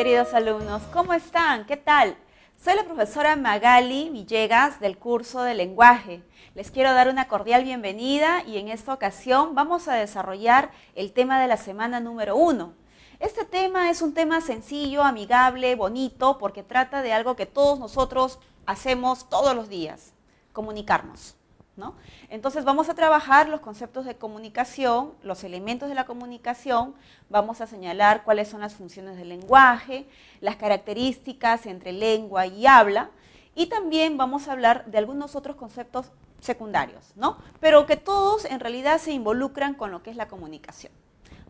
queridos alumnos, ¿cómo están? ¿Qué tal? Soy la profesora Magali Villegas del curso de lenguaje. Les quiero dar una cordial bienvenida y en esta ocasión vamos a desarrollar el tema de la semana número 1. Este tema es un tema sencillo, amigable, bonito, porque trata de algo que todos nosotros hacemos todos los días, comunicarnos, ¿no? Entonces vamos a trabajar los conceptos de comunicación, los elementos de la comunicación, vamos a señalar cuáles son las funciones del lenguaje, las características entre lengua y habla, y también vamos a hablar de algunos otros conceptos secundarios, ¿no? Pero que todos en realidad se involucran con lo que es la comunicación.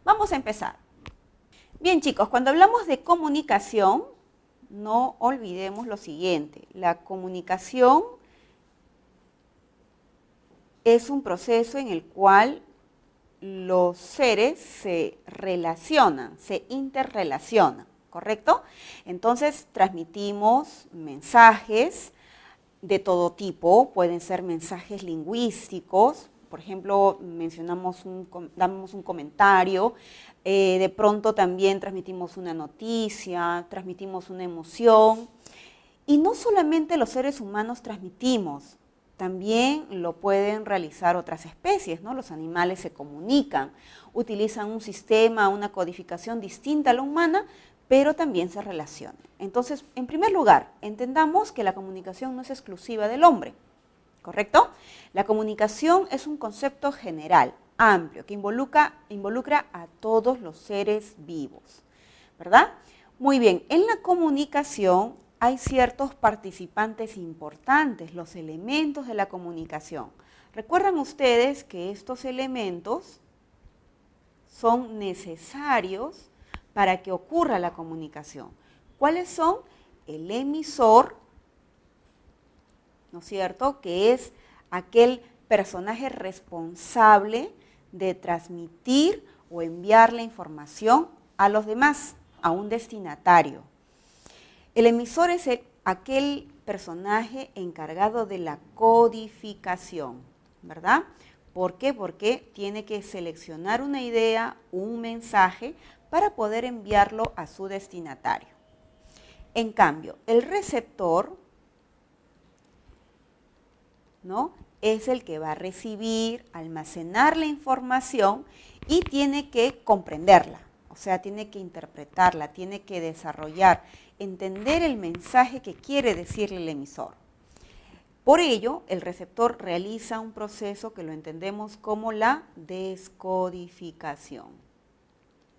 Vamos a empezar. Bien, chicos, cuando hablamos de comunicación, no olvidemos lo siguiente. La comunicación es un proceso en el cual los seres se relacionan, se interrelacionan, ¿correcto? Entonces, transmitimos mensajes de todo tipo, pueden ser mensajes lingüísticos, por ejemplo, damos un comentario, de pronto también transmitimos una noticia, transmitimos una emoción, y no solamente los seres humanos transmitimos, también lo pueden realizar otras especies, ¿no? Los animales se comunican, utilizan un sistema, una codificación distinta a la humana, pero también se relacionan. Entonces, en primer lugar, entendamos que la comunicación no es exclusiva del hombre, ¿correcto? La comunicación es un concepto general, amplio, que involucra a todos los seres vivos, ¿verdad? Muy bien, en la comunicación hay ciertos participantes importantes, los elementos de la comunicación. Recuerdan ustedes que estos elementos son necesarios para que ocurra la comunicación. ¿Cuáles son? El emisor, ¿no es cierto?, que es aquel personaje responsable de transmitir o enviar la información a los demás, a un destinatario. El emisor es aquel personaje encargado de la codificación, ¿verdad? ¿Por qué? Porque tiene que seleccionar una idea, un mensaje, para poder enviarlo a su destinatario. En cambio, el receptor, ¿no?, es el que va a recibir, almacenar la información y tiene que comprenderla, o sea, tiene que interpretarla, tiene que desarrollar, entender el mensaje que quiere decirle el emisor. Por ello, el receptor realiza un proceso que lo entendemos como la descodificación,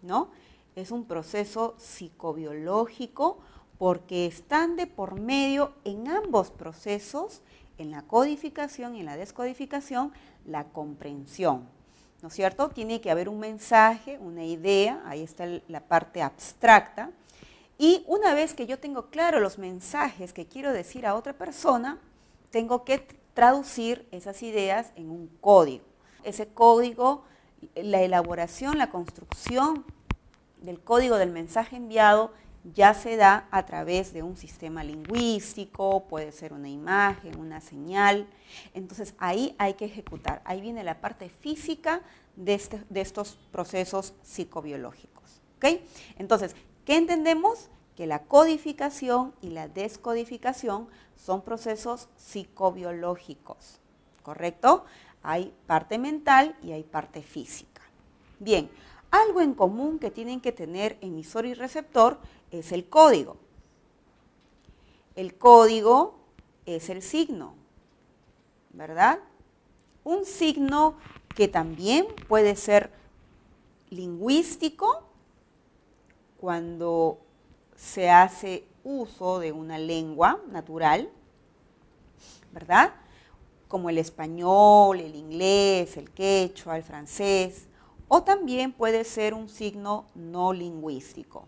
¿no? Es un proceso psicobiológico porque están de por medio en ambos procesos, en la codificación y en la descodificación, la comprensión, ¿no es cierto? Tiene que haber un mensaje, una idea, ahí está la parte abstracta, y una vez que yo tengo claro los mensajes que quiero decir a otra persona, tengo que traducir esas ideas en un código. Ese código, la elaboración, la construcción del código del mensaje enviado ya se da a través de un sistema lingüístico, puede ser una imagen, una señal. Entonces ahí hay que ejecutar, ahí viene la parte física de estos procesos psicobiológicos, ¿ok? Entonces, ¿qué entendemos? Que la codificación y la descodificación son procesos psicobiológicos, ¿correcto? Hay parte mental y hay parte física. Bien, algo en común que tienen que tener emisor y receptor es el código. El código es el signo, ¿verdad? Un signo que también puede ser lingüístico cuando se hace uso de una lengua natural, ¿verdad? Como el español, el inglés, el quechua, el francés, o también puede ser un signo no lingüístico,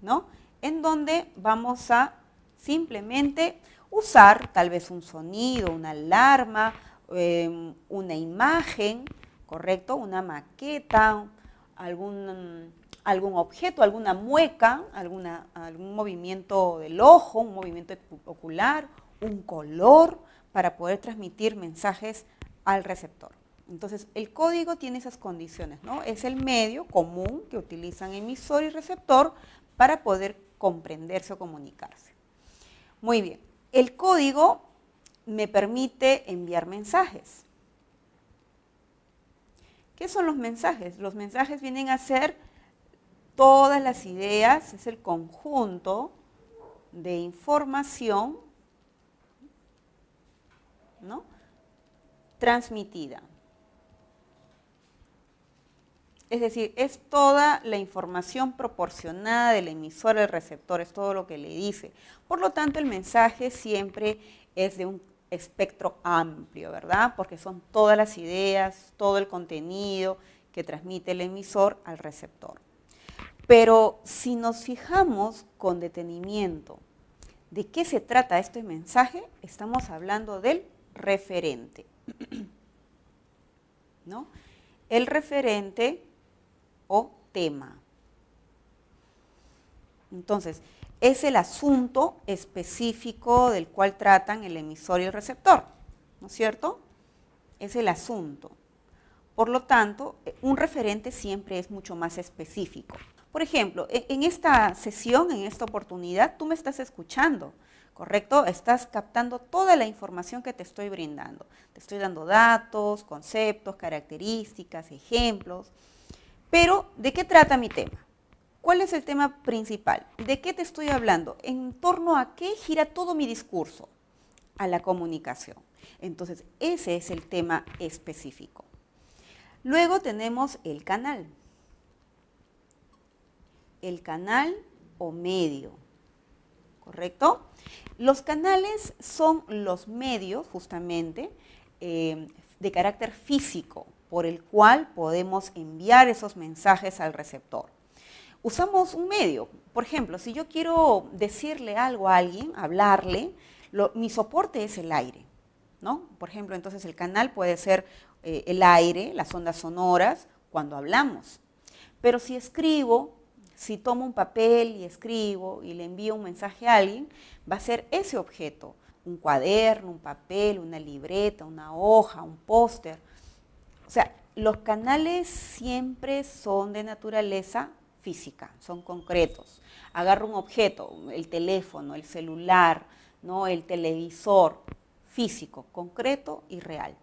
¿no? En donde vamos a simplemente usar tal vez un sonido, una alarma, una imagen, ¿correcto? Una maqueta, algún objeto, alguna mueca, algún movimiento del ojo, un movimiento ocular, un color, para poder transmitir mensajes al receptor. Entonces, el código tiene esas condiciones, ¿no? Es el medio común que utilizan emisor y receptor para poder comprenderse o comunicarse. Muy bien, el código me permite enviar mensajes. ¿Qué son los mensajes? Los mensajes vienen a ser todas las ideas, es el conjunto de información, ¿no?, transmitida. Es decir, es toda la información proporcionada del emisor al receptor, es todo lo que le dice. Por lo tanto, el mensaje siempre es de un espectro amplio, ¿verdad? Porque son todas las ideas, todo el contenido que transmite el emisor al receptor. Pero si nos fijamos con detenimiento de qué se trata este mensaje, estamos hablando del referente, ¿no? El referente o tema. Entonces, es el asunto específico del cual tratan el emisor y el receptor, ¿no es cierto? Es el asunto. Por lo tanto, un referente siempre es mucho más específico. Por ejemplo, en esta sesión, en esta oportunidad, tú me estás escuchando, ¿correcto? Estás captando toda la información que te estoy brindando. Te estoy dando datos, conceptos, características, ejemplos. Pero, ¿de qué trata mi tema? ¿Cuál es el tema principal? ¿De qué te estoy hablando? ¿En torno a qué gira todo mi discurso? A la comunicación. Entonces, ese es el tema específico. Luego tenemos el canal. El canal o medio, ¿correcto? Los canales son los medios, justamente, de carácter físico, por el cual podemos enviar esos mensajes al receptor. Usamos un medio, por ejemplo, si yo quiero decirle algo a alguien, hablarle, mi soporte es el aire, ¿no? Por ejemplo, entonces el canal puede ser el aire, las ondas sonoras, cuando hablamos. Pero si escribo, si tomo un papel y escribo y le envío un mensaje a alguien, va a ser ese objeto, un cuaderno, un papel, una libreta, una hoja, un póster. O sea, los canales siempre son de naturaleza física, son concretos. Agarro un objeto, el teléfono, el celular, ¿no?, el televisor, físico, concreto y real.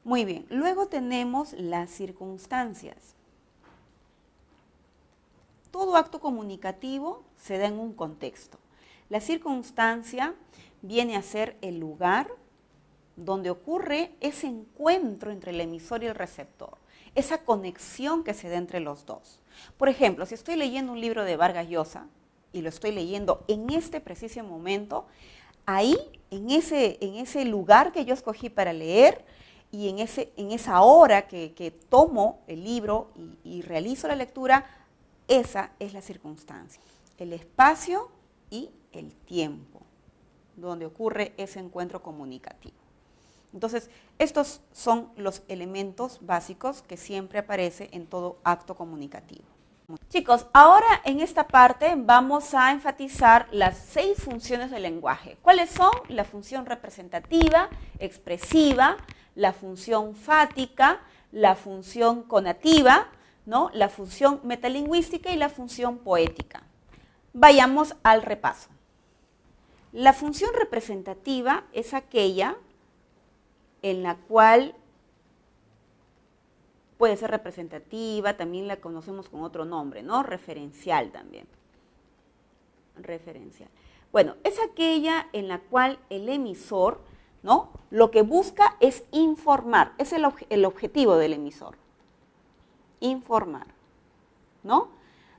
Muy bien, luego tenemos las circunstancias. Todo acto comunicativo se da en un contexto. La circunstancia viene a ser el lugar donde ocurre ese encuentro entre el emisor y el receptor, esa conexión que se da entre los dos. Por ejemplo, si estoy leyendo un libro de Vargas Llosa y lo estoy leyendo en este preciso momento, ahí, en ese lugar que yo escogí para leer y en esa hora que tomo el libro y realizo la lectura, esa es la circunstancia, el espacio y el tiempo donde ocurre ese encuentro comunicativo. Entonces, estos son los elementos básicos que siempre aparecen en todo acto comunicativo. Chicos, ahora en esta parte vamos a enfatizar las 6 funciones del lenguaje. ¿Cuáles son? La función representativa, expresiva, la función fática, la función conativa, ¿no?, la función metalingüística y la función poética. Vayamos al repaso. La función representativa es aquella en la cual puede ser representativa, también la conocemos con otro nombre, ¿no? Referencial también. Referencial. Bueno, es aquella en la cual el emisor, ¿no?, lo que busca es informar, es el objetivo del emisor. Informar, ¿no?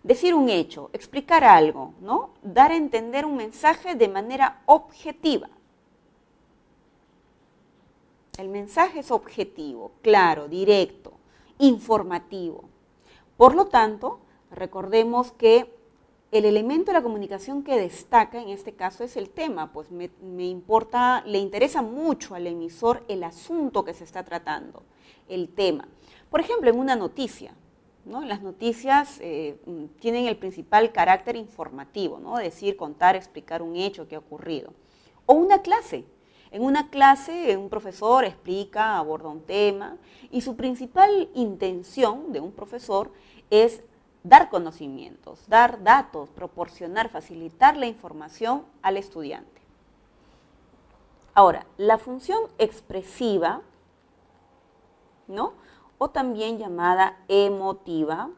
Decir un hecho, explicar algo, ¿no? Dar a entender un mensaje de manera objetiva. El mensaje es objetivo, claro, directo, informativo. Por lo tanto, recordemos que el elemento de la comunicación que destaca en este caso es el tema, pues le interesa mucho al emisor el asunto que se está tratando, el tema. Por ejemplo, en una noticia, ¿no? Las noticias tienen el principal carácter informativo, ¿no? Decir, contar, explicar un hecho que ha ocurrido. O una clase. En una clase, un profesor explica, aborda un tema y su principal intención de un profesor es dar conocimientos, dar datos, proporcionar, facilitar la información al estudiante. Ahora, la función expresiva, ¿no? O también llamada emotiva,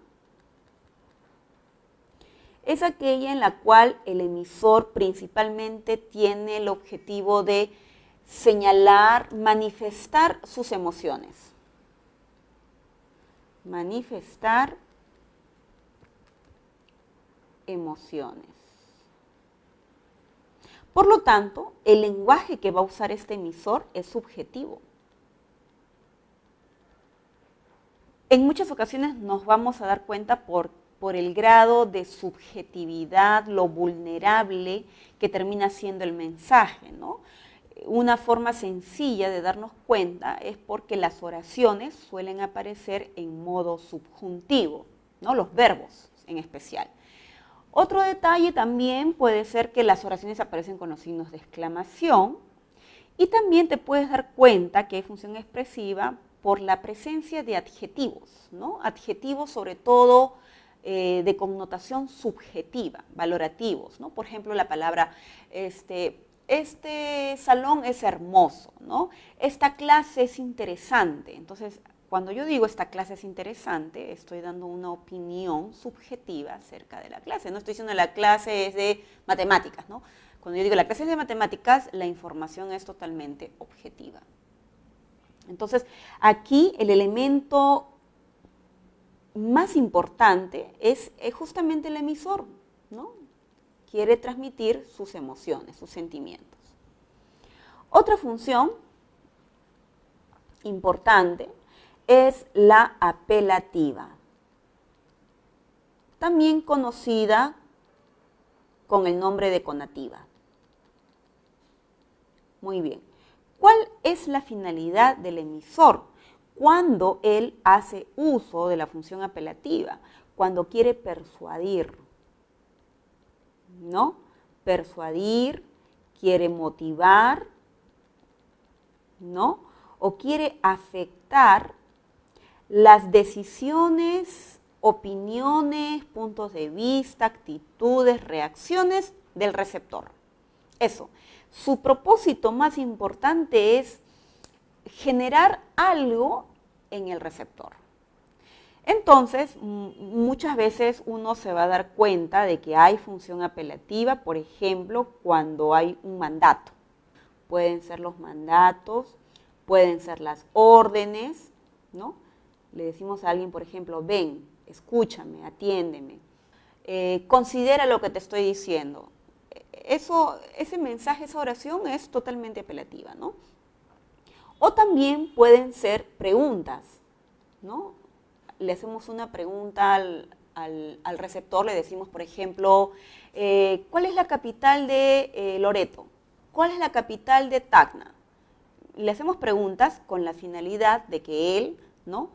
es aquella en la cual el emisor principalmente tiene el objetivo de señalar, manifestar sus emociones. Manifestar emociones. Por lo tanto, el lenguaje que va a usar este emisor es subjetivo. En muchas ocasiones nos vamos a dar cuenta por el grado de subjetividad, lo vulnerable que termina siendo el mensaje, ¿no? Una forma sencilla de darnos cuenta es porque las oraciones suelen aparecer en modo subjuntivo, ¿no? Los verbos en especial. Otro detalle también puede ser que las oraciones aparecen con los signos de exclamación y también te puedes dar cuenta que hay función expresiva por la presencia de adjetivos, ¿no? Adjetivos sobre todo de connotación subjetiva, valorativos, ¿no? Por ejemplo, la palabra este salón es hermoso, ¿no? Esta clase es interesante. Entonces, cuando yo digo esta clase es interesante, estoy dando una opinión subjetiva acerca de la clase. No estoy diciendo la clase es de matemáticas, ¿no? Cuando yo digo la clase es de matemáticas, la información es totalmente objetiva. Entonces, aquí el elemento más importante es justamente el emisor, ¿no? Quiere transmitir sus emociones, sus sentimientos. Otra función importante es la apelativa, también conocida con el nombre de conativa. Muy bien. ¿Cuál es la finalidad del emisor cuando él hace uso de la función apelativa? Cuando quiere persuadir, ¿no? Persuadir, quiere motivar, ¿no? O quiere afectar las decisiones, opiniones, puntos de vista, actitudes, reacciones del receptor. Eso. Su propósito más importante es generar algo en el receptor. Entonces, muchas veces uno se va a dar cuenta de que hay función apelativa, por ejemplo, cuando hay un mandato. Pueden ser los mandatos, pueden ser las órdenes, ¿no? Le decimos a alguien, por ejemplo, ven, escúchame, atiéndeme, considera lo que te estoy diciendo. Ese mensaje, esa oración es totalmente apelativa, ¿no? O también pueden ser preguntas, ¿no? Le hacemos una pregunta al receptor, le decimos, por ejemplo, ¿cuál es la capital de Loreto? ¿Cuál es la capital de Tacna? Le hacemos preguntas con la finalidad de que él, ¿no?,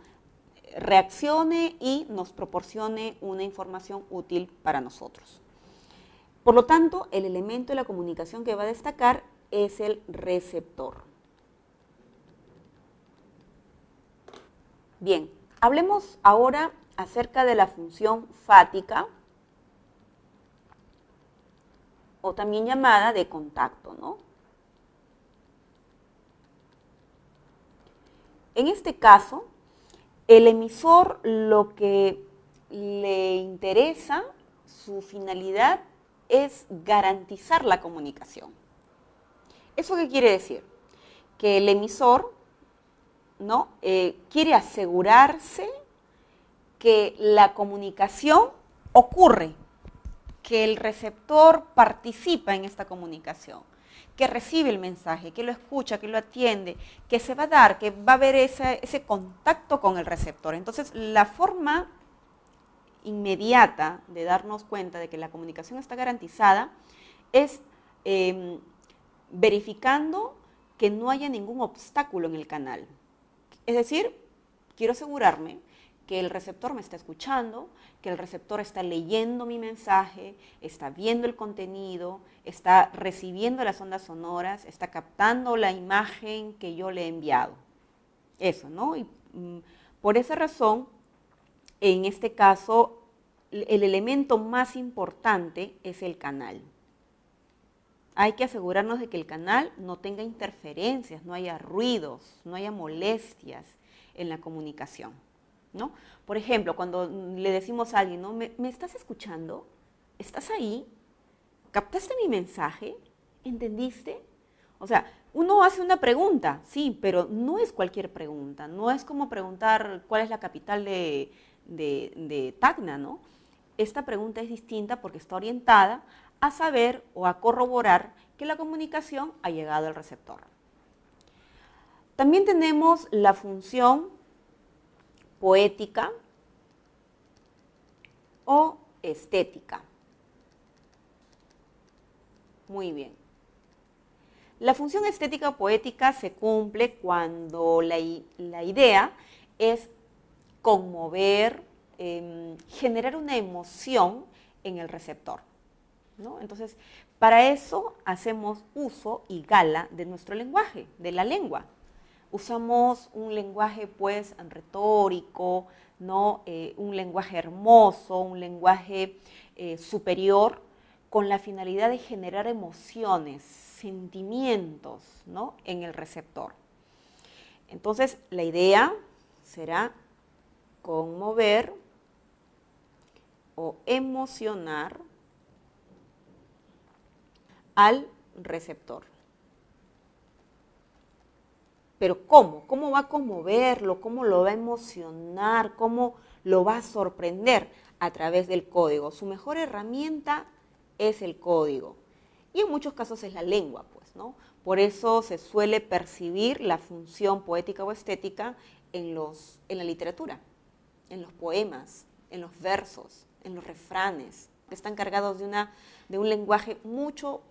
reaccione y nos proporcione una información útil para nosotros. Por lo tanto, el elemento de la comunicación que va a destacar es el receptor. Bien, hablemos ahora acerca de la función fática, o también llamada de contacto, ¿no? En este caso, el emisor lo que le interesa, su finalidad, es garantizar la comunicación. ¿Eso qué quiere decir? Que el emisor, ¿no?, quiere asegurarse que la comunicación ocurre, que el receptor participa en esta comunicación, que recibe el mensaje, que lo escucha, que lo atiende, que se va a dar, que va a haber ese contacto con el receptor. Entonces, la forma inmediata de darnos cuenta de que la comunicación está garantizada es verificando que no haya ningún obstáculo en el canal. Es decir, quiero asegurarme que el receptor me está escuchando, que el receptor está leyendo mi mensaje, está viendo el contenido, está recibiendo las ondas sonoras, está captando la imagen que yo le he enviado. Eso, ¿no? Y por esa razón, en este caso, el elemento más importante es el canal. Hay que asegurarnos de que el canal no tenga interferencias, no haya ruidos, no haya molestias en la comunicación, ¿no? Por ejemplo, cuando le decimos a alguien, ¿no? ¿Me estás escuchando? ¿Estás ahí? ¿Captaste mi mensaje? ¿Entendiste? O sea, uno hace una pregunta, sí, pero no es cualquier pregunta. No es como preguntar cuál es la capital de Tacna, ¿no? Esta pregunta es distinta porque está orientada a saber o a corroborar que la comunicación ha llegado al receptor. También tenemos la función poética o estética. Muy bien. La función estética o poética se cumple cuando la idea es conmover, generar una emoción en el receptor, ¿no? Entonces, para eso hacemos uso y gala de nuestro lenguaje, de la lengua. Usamos un lenguaje, pues, retórico, ¿no? Un lenguaje hermoso, un lenguaje superior, con la finalidad de generar emociones, sentimientos, ¿no? En el receptor. Entonces, la idea será conmover o emocionar al receptor. Pero ¿cómo? ¿Cómo va a conmoverlo? ¿Cómo lo va a emocionar? ¿Cómo lo va a sorprender? A través del código. Su mejor herramienta es el código. Y en muchos casos es la lengua, pues, ¿no? Por eso se suele percibir la función poética o estética en la literatura, en los poemas, en los versos, en los refranes, que están cargados de un lenguaje mucho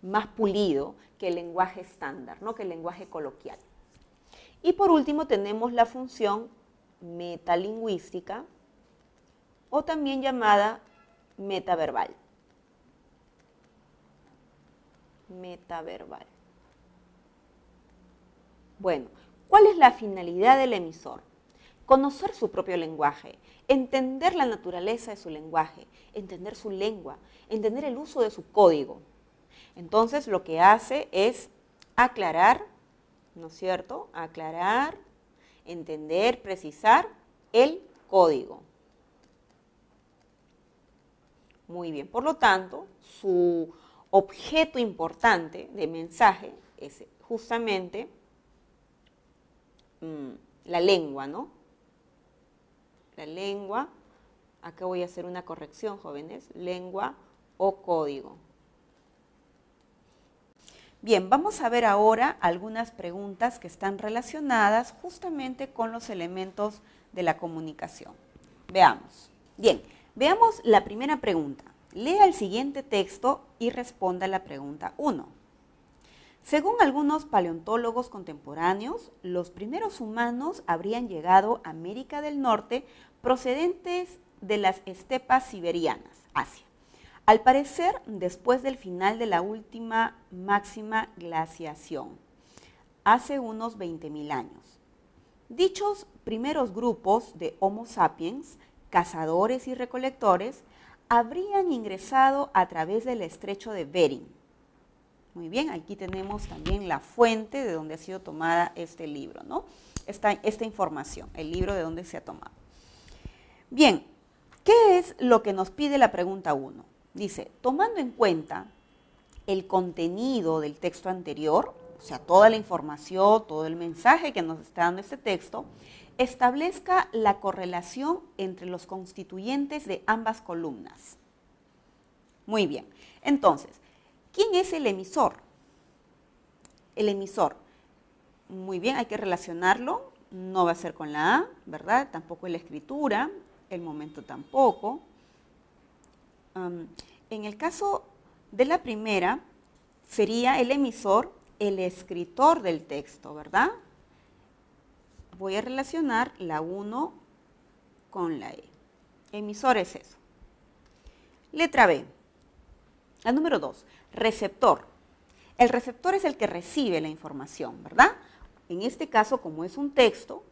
más pulido que el lenguaje estándar, ¿no? Que el lenguaje coloquial. Y por último tenemos la función metalingüística o también llamada metaverbal. Metaverbal. Bueno, ¿cuál es la finalidad del emisor? Conocer su propio lenguaje, entender la naturaleza de su lenguaje, entender su lengua, entender el uso de su código. Entonces, lo que hace es aclarar, ¿no es cierto? Aclarar, entender, precisar el código. Muy bien, por lo tanto, su objeto importante de mensaje es justamente la lengua, ¿no? La lengua, acá voy a hacer una corrección, jóvenes, lengua o código. Bien, vamos a ver ahora algunas preguntas que están relacionadas justamente con los elementos de la comunicación. Veamos. Bien, veamos la primera pregunta. Lea el siguiente texto y responda a la pregunta 1. Según algunos paleontólogos contemporáneos, los primeros humanos habrían llegado a América del Norte procedentes de las estepas siberianas, Asia. Al parecer, después del final de la última máxima glaciación, hace unos 20.000 años. Dichos primeros grupos de Homo sapiens, cazadores y recolectores, habrían ingresado a través del estrecho de Bering. Muy bien, aquí tenemos también la fuente de donde ha sido tomada este libro, ¿no? Esta información, el libro de donde se ha tomado. Bien, ¿qué es lo que nos pide la pregunta 1? Dice, tomando en cuenta el contenido del texto anterior, o sea, toda la información, todo el mensaje que nos está dando este texto, establezca la correlación entre los constituyentes de ambas columnas. Muy bien, entonces, ¿quién es el emisor? El emisor, muy bien, hay que relacionarlo, no va a ser con la A, ¿verdad? Tampoco en la escritura, el momento tampoco. En el caso de la primera, sería el emisor, el escritor del texto, ¿verdad? Voy a relacionar la 1 con la E. Emisor es eso. Letra B. La número 2, receptor. El receptor es el que recibe la información, ¿verdad? En este caso, como es un texto,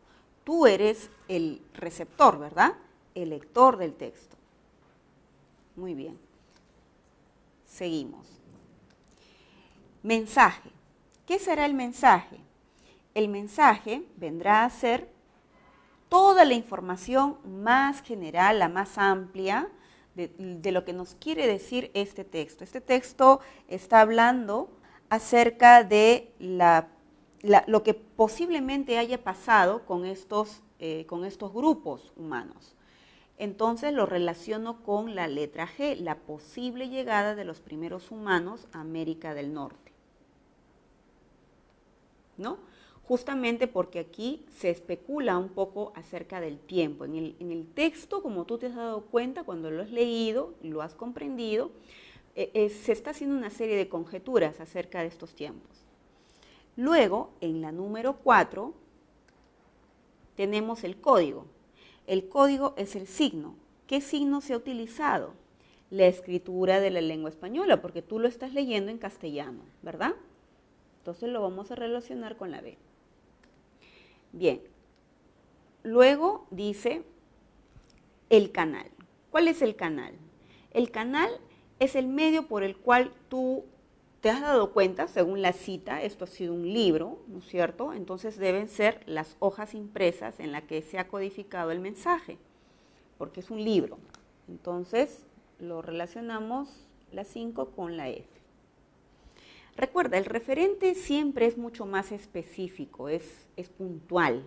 tú eres el receptor, ¿verdad? El lector del texto. Muy bien. Seguimos. Mensaje. ¿Qué será el mensaje? El mensaje vendrá a ser toda la información más general, la más amplia, de lo que nos quiere decir este texto. Este texto está hablando acerca de lo que posiblemente haya pasado con estos grupos humanos. Entonces lo relaciono con la letra G, la posible llegada de los primeros humanos a América del Norte, ¿no? Justamente porque aquí se especula un poco acerca del tiempo. En el texto, como tú te has dado cuenta, cuando lo has leído, lo has comprendido, se está haciendo una serie de conjeturas acerca de estos tiempos. Luego, en la número 4, tenemos el código. El código es el signo. ¿Qué signo se ha utilizado? La escritura de la lengua española, porque tú lo estás leyendo en castellano, ¿verdad? Entonces lo vamos a relacionar con la B. Bien, luego dice el canal. ¿Cuál es el canal? El canal es el medio por el cual tú te has dado cuenta, según la cita, esto ha sido un libro, ¿no es cierto? Entonces deben ser las hojas impresas en las que se ha codificado el mensaje, porque es un libro. Entonces lo relacionamos la 5 con la F. Recuerda, el referente siempre es mucho más específico, es puntual.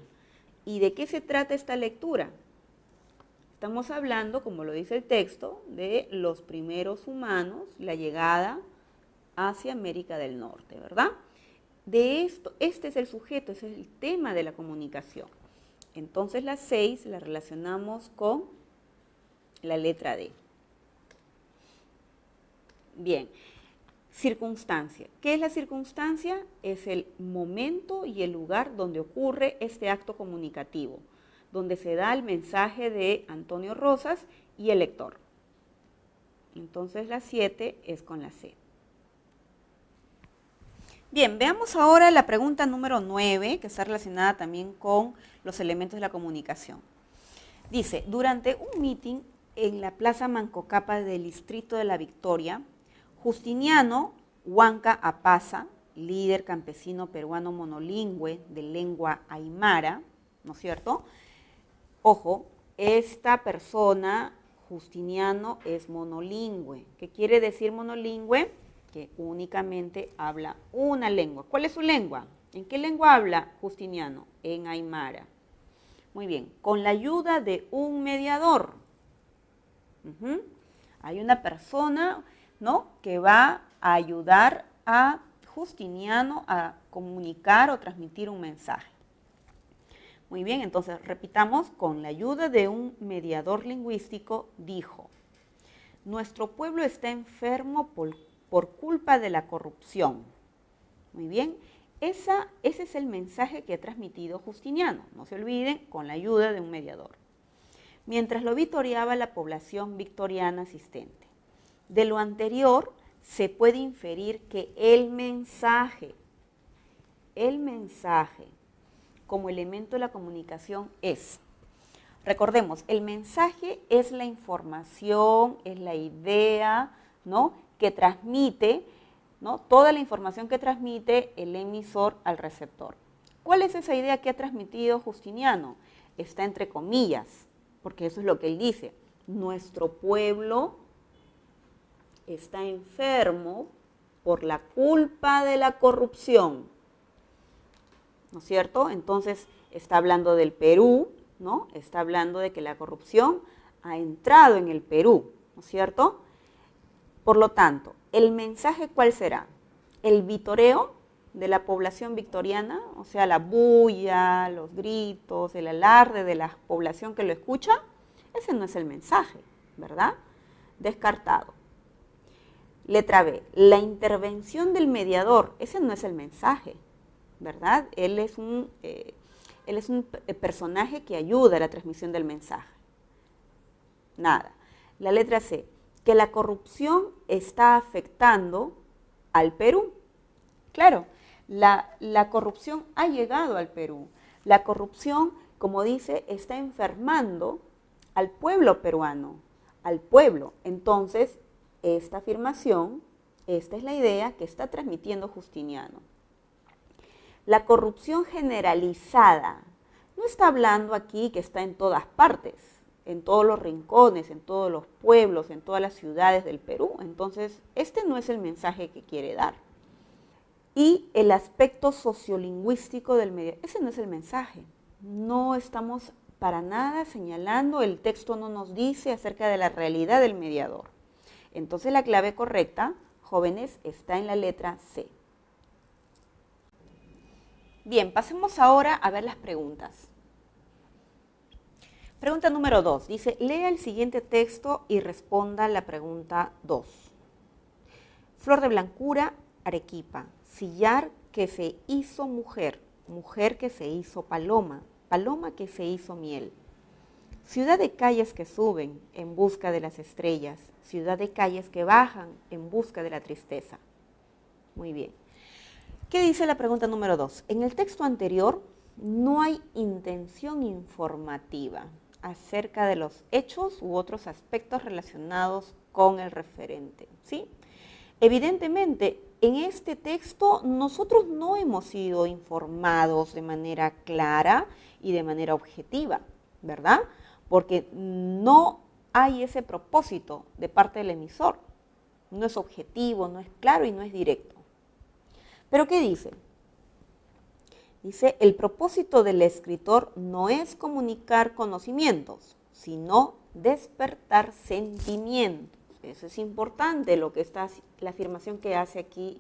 ¿Y de qué se trata esta lectura? Estamos hablando, como lo dice el texto, de los primeros humanos, la llegada hacia América del Norte, ¿verdad? De esto, este es el sujeto, ese es el tema de la comunicación. Entonces la 6 la relacionamos con la letra D. Bien. Circunstancia. ¿Qué es la circunstancia? Es el momento y el lugar donde ocurre este acto comunicativo, donde se da el mensaje de Antonio Rosas y el lector. Entonces la 7 es con la C. Bien, veamos ahora la pregunta número 9, que está relacionada también con los elementos de la comunicación. Dice, durante un meeting en la Plaza Mancocapa del Distrito de la Victoria, Justiniano Huanca Apaza, líder campesino peruano monolingüe de lengua aymara, ¿no es cierto? Ojo, esta persona, Justiniano, es monolingüe. ¿Qué quiere decir monolingüe? Que únicamente habla una lengua. ¿Cuál es su lengua? ¿En qué lengua habla Justiniano? En aymara. Muy bien, con la ayuda de un mediador. Hay una persona, ¿no?, que va a ayudar a Justiniano a comunicar o transmitir un mensaje. Muy bien, entonces repitamos, con la ayuda de un mediador lingüístico, dijo, nuestro pueblo está enfermo por culpa de la corrupción. Muy bien, ese es el mensaje que ha transmitido Justiniano, no se olviden, con la ayuda de un mediador. Mientras lo vitoreaba la población victoriana asistente. De lo anterior se puede inferir que el mensaje como elemento de la comunicación es, recordemos, el mensaje es la información, es la idea, ¿no?, que transmite, ¿no?, toda la información que transmite el emisor al receptor. ¿Cuál es esa idea que ha transmitido Justiniano? Está entre comillas, porque eso es lo que él dice. Nuestro pueblo está enfermo por la culpa de la corrupción, ¿no es cierto? Entonces está hablando del Perú, ¿no? Está hablando de que la corrupción ha entrado en el Perú, ¿no es cierto? Por lo tanto, ¿el mensaje cuál será? El vitoreo de la población victoriana, o sea, la bulla, los gritos, el alarde de la población que lo escucha, ese no es el mensaje, ¿verdad? Descartado. Letra B, la intervención del mediador, ese no es el mensaje, ¿verdad? Él es un personaje que ayuda a la transmisión del mensaje. Nada. La letra C, que la corrupción está afectando al Perú. Claro, la corrupción ha llegado al Perú. La corrupción, como dice, está enfermando al pueblo peruano, al pueblo. Entonces, esta afirmación, esta es la idea que está transmitiendo Justiniano. La corrupción generalizada, no está hablando aquí que está en todas partes, en todos los rincones, en todos los pueblos, en todas las ciudades del Perú. Entonces, este no es el mensaje que quiere dar. Y el aspecto sociolingüístico del medio, ese no es el mensaje. No estamos para nada señalando, el texto no nos dice acerca de la realidad del mediador. Entonces, la clave correcta, jóvenes, está en la letra C. Bien, pasemos ahora a ver las preguntas. Pregunta número 2. Dice, lea el siguiente texto y responda la pregunta 2. Flor de blancura, Arequipa. Sillar que se hizo mujer, mujer que se hizo paloma, paloma que se hizo miel. Ciudad de calles que suben en busca de las estrellas, ciudad de calles que bajan en busca de la tristeza. Muy bien. ¿Qué dice la pregunta número 2? En el texto anterior no hay intención informativa acerca de los hechos u otros aspectos relacionados con el referente, ¿sí? Evidentemente, en este texto nosotros no hemos sido informados de manera clara y de manera objetiva, ¿verdad? Porque no hay ese propósito de parte del emisor. No es objetivo, no es claro y no es directo. ¿Pero qué dice? Dice, el propósito del escritor no es comunicar conocimientos, sino despertar sentimientos. Eso es importante, lo que está, la afirmación que hace aquí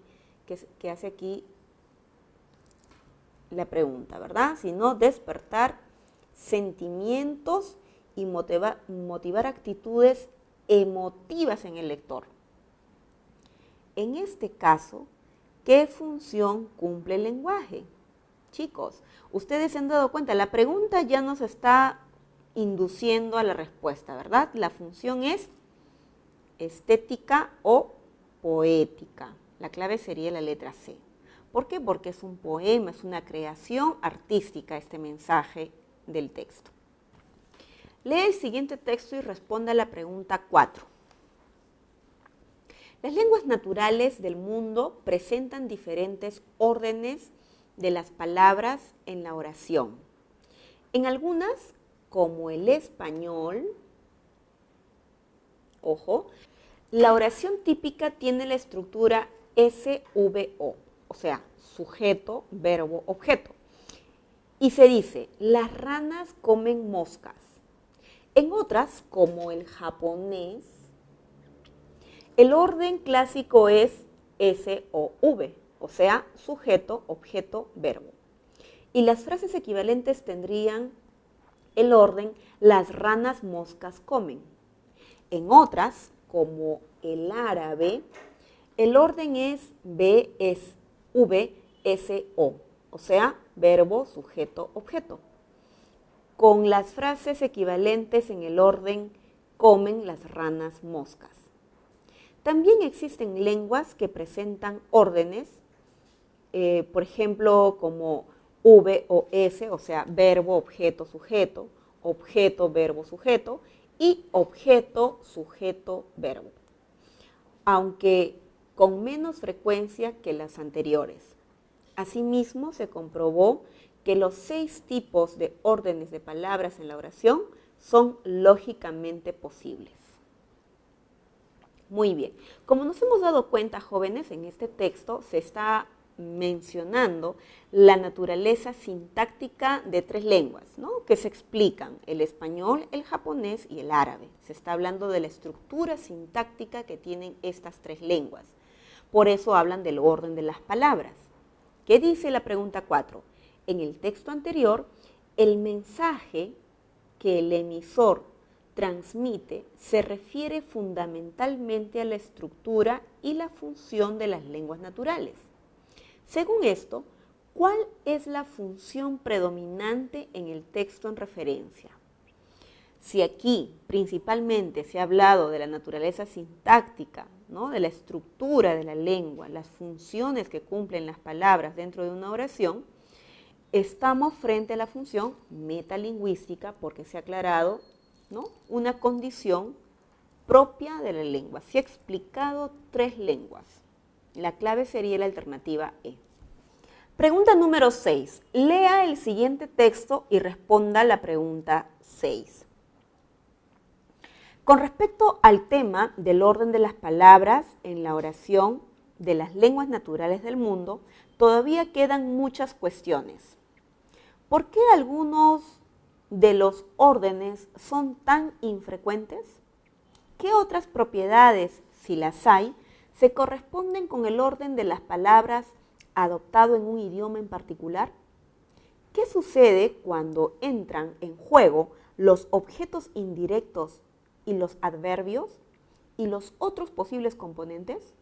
la pregunta, ¿verdad? Sino despertar sentimientos y motivar actitudes emotivas en el lector. En este caso, ¿qué función cumple el lenguaje? Chicos, ustedes se han dado cuenta, la pregunta ya nos está induciendo a la respuesta, ¿verdad? La función es estética o poética. La clave sería la letra C. ¿Por qué? Porque es un poema, es una creación artística este mensaje del texto. Lee el siguiente texto y responda a la pregunta 4. Las lenguas naturales del mundo presentan diferentes órdenes de las palabras en la oración. En algunas, como el español, ojo, la oración típica tiene la estructura SVO, o sea, sujeto, verbo, objeto. Y se dice, las ranas comen moscas. En otras, como el japonés, el orden clásico es SOV, o sea, sujeto, objeto, verbo. Y las frases equivalentes tendrían el orden, las ranas moscas comen. En otras, como el árabe, el orden es VSO, o sea, verbo, sujeto, objeto. Con las frases equivalentes en el orden, comen las ranas moscas. También existen lenguas que presentan órdenes, por ejemplo, como VOS, o sea, verbo, objeto, sujeto, verbo, sujeto, y objeto, sujeto, verbo, aunque con menos frecuencia que las anteriores. Asimismo, se comprobó que los 6 tipos de órdenes de palabras en la oración son lógicamente posibles. Muy bien, como nos hemos dado cuenta, jóvenes, en este texto se está mencionando la naturaleza sintáctica de 3 lenguas, ¿no?, que se explican, el español, el japonés y el árabe. Se está hablando de la estructura sintáctica que tienen estas 3 lenguas. Por eso hablan del orden de las palabras. ¿Qué dice la pregunta 4? En el texto anterior, el mensaje que el emisor transmite se refiere fundamentalmente a la estructura y la función de las lenguas naturales. Según esto, ¿cuál es la función predominante en el texto en referencia? Si aquí principalmente se ha hablado de la naturaleza sintáctica, ¿no?, de la estructura de la lengua, las funciones que cumplen las palabras dentro de una oración, estamos frente a la función metalingüística porque se ha aclarado, ¿no?, una condición propia de la lengua. Se ha explicado 3 lenguas. La clave sería la alternativa E. Pregunta número 6. Lea el siguiente texto y responda la pregunta 6. Con respecto al tema del orden de las palabras en la oración de las lenguas naturales del mundo, todavía quedan muchas cuestiones. ¿Por qué algunos de los órdenes son tan infrecuentes? ¿Qué otras propiedades, si las hay, se corresponden con el orden de las palabras adoptado en un idioma en particular? ¿Qué sucede cuando entran en juego los objetos indirectos y los adverbios y los otros posibles componentes?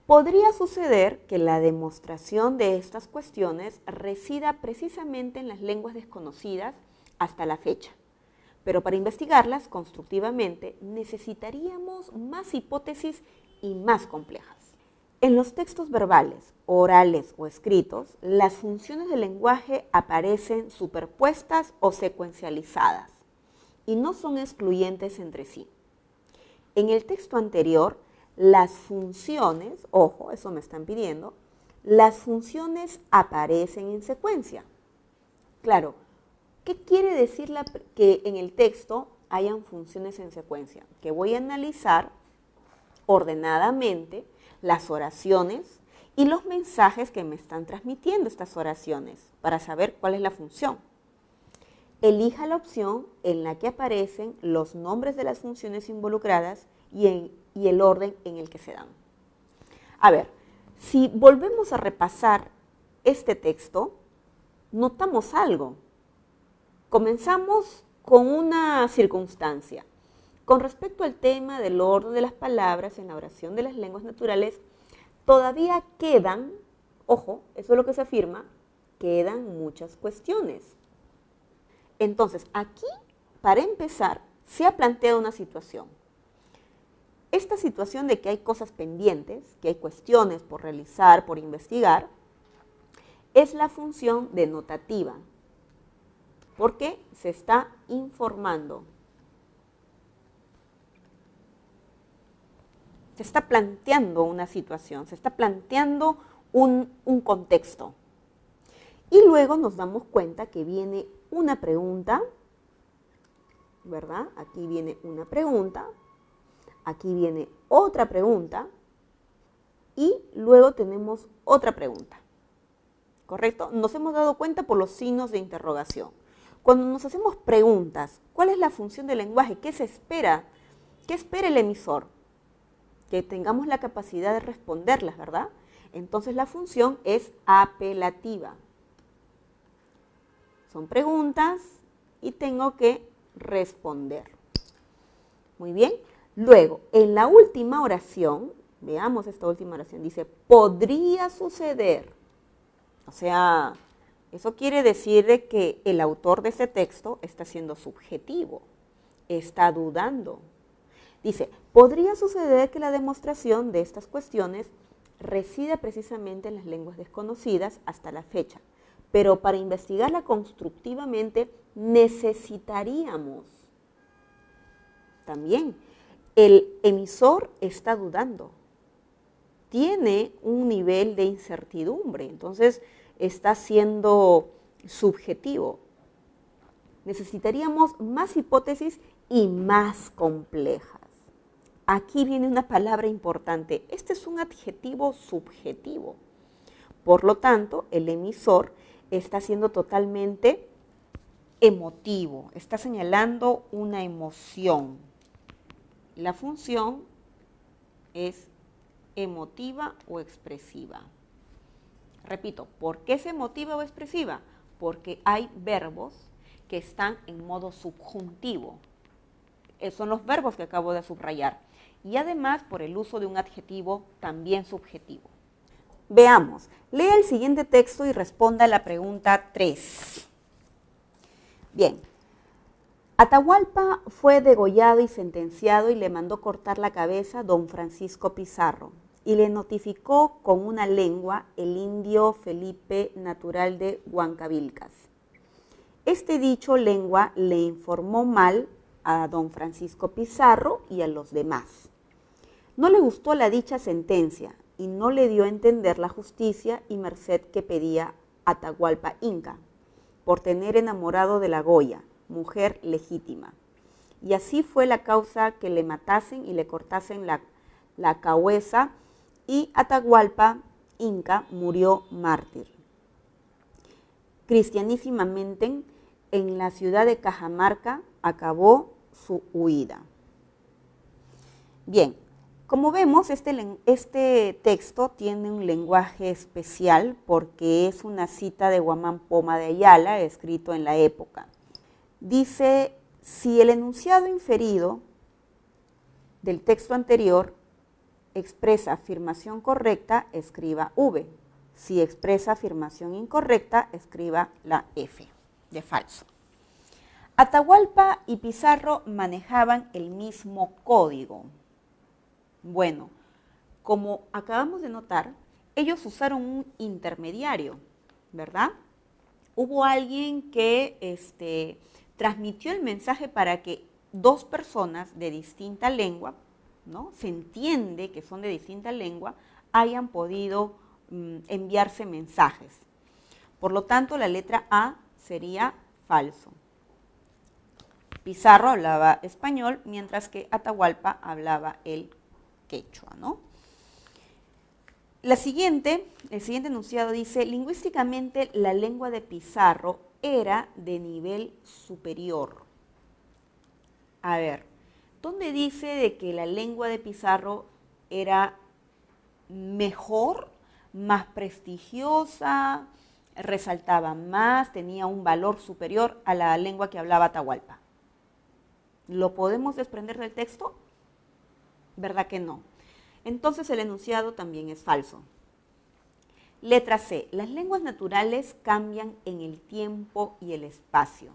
Podría suceder que la demostración de estas cuestiones resida precisamente en las lenguas desconocidas hasta la fecha, pero para investigarlas constructivamente necesitaríamos más hipótesis y más complejas. En los textos verbales, orales o escritos, las funciones del lenguaje aparecen superpuestas o secuencializadas y no son excluyentes entre sí. En el texto anterior, las funciones, ojo, eso me están pidiendo, las funciones aparecen en secuencia. Claro, ¿qué quiere decir que en el texto hayan funciones en secuencia? Que voy a analizar ordenadamente las oraciones y los mensajes que me están transmitiendo estas oraciones para saber cuál es la función. Elija la opción en la que aparecen los nombres de las funciones involucradas y el orden en el que se dan. A ver, si volvemos a repasar este texto, notamos algo. Comenzamos con una circunstancia. Con respecto al tema del orden de las palabras en la oración de las lenguas naturales, todavía quedan, ojo, eso es lo que se afirma, quedan muchas cuestiones. Entonces, aquí, para empezar, se ha planteado una situación. Esta situación de que hay cosas pendientes, que hay cuestiones por realizar, por investigar, es la función denotativa, porque se está informando. Se está planteando una situación, se está planteando un contexto. Y luego nos damos cuenta que viene una pregunta, ¿verdad? Aquí viene una pregunta, aquí viene otra pregunta y luego tenemos otra pregunta, ¿correcto? Nos hemos dado cuenta por los signos de interrogación. Cuando nos hacemos preguntas, ¿cuál es la función del lenguaje? ¿Qué se espera? ¿Qué espera el emisor? Que tengamos la capacidad de responderlas, ¿verdad? Entonces la función es apelativa. Son preguntas y tengo que responder. Muy bien. Luego, en la última oración, veamos esta última oración, dice, podría suceder. O sea, eso quiere decir de que el autor de ese texto está siendo subjetivo, está dudando. Dice, podría suceder que la demostración de estas cuestiones resida precisamente en las lenguas desconocidas hasta la fecha, pero para investigarla constructivamente necesitaríamos también. El emisor está dudando, tiene un nivel de incertidumbre, entonces está siendo subjetivo. Necesitaríamos más hipótesis y más complejas. Aquí viene una palabra importante. Este es un adjetivo subjetivo. Por lo tanto, el emisor está siendo totalmente emotivo, está señalando una emoción. La función es emotiva o expresiva. Repito, ¿por qué es emotiva o expresiva? Porque hay verbos que están en modo subjuntivo. Son los verbos que acabo de subrayar. Y además por el uso de un adjetivo también subjetivo. Veamos, lea el siguiente texto y responda a la pregunta 3. Bien, Atahualpa fue degollado y sentenciado y le mandó cortar la cabeza don Francisco Pizarro y le notificó con una lengua el indio Felipe, natural de Huancavilcas. Este dicho lengua le informó mal a don Francisco Pizarro y a los demás. No le gustó la dicha sentencia y no le dio a entender la justicia y merced que pedía Atahualpa Inca por tener enamorado de la Goya, mujer legítima. Y así fue la causa que le matasen y le cortasen la cabeza, y Atahualpa Inca murió mártir. Cristianísimamente, en la ciudad de Cajamarca acabó su huida. Bien, como vemos, este texto tiene un lenguaje especial porque es una cita de Guamán Poma de Ayala, escrito en la época. Dice, si el enunciado inferido del texto anterior expresa afirmación correcta, escriba V. Si expresa afirmación incorrecta, escriba la F, de falso. Atahualpa y Pizarro manejaban el mismo código. Bueno, como acabamos de notar, ellos usaron un intermediario, ¿verdad? Hubo alguien que transmitió el mensaje para que dos personas de distinta lengua, ¿no? Se entiende que son de distinta lengua, hayan podido enviarse mensajes. Por lo tanto, la letra A sería falso. Pizarro hablaba español, mientras que Atahualpa hablaba el quechua, ¿no? El siguiente enunciado dice, lingüísticamente la lengua de Pizarro era de nivel superior. A ver, ¿dónde dice de que la lengua de Pizarro era mejor, más prestigiosa, resaltaba más, tenía un valor superior a la lengua que hablaba Atahualpa? ¿Lo podemos desprender del texto? ¿Verdad que no? Entonces el enunciado también es falso. Letra C. Las lenguas naturales cambian en el tiempo y el espacio.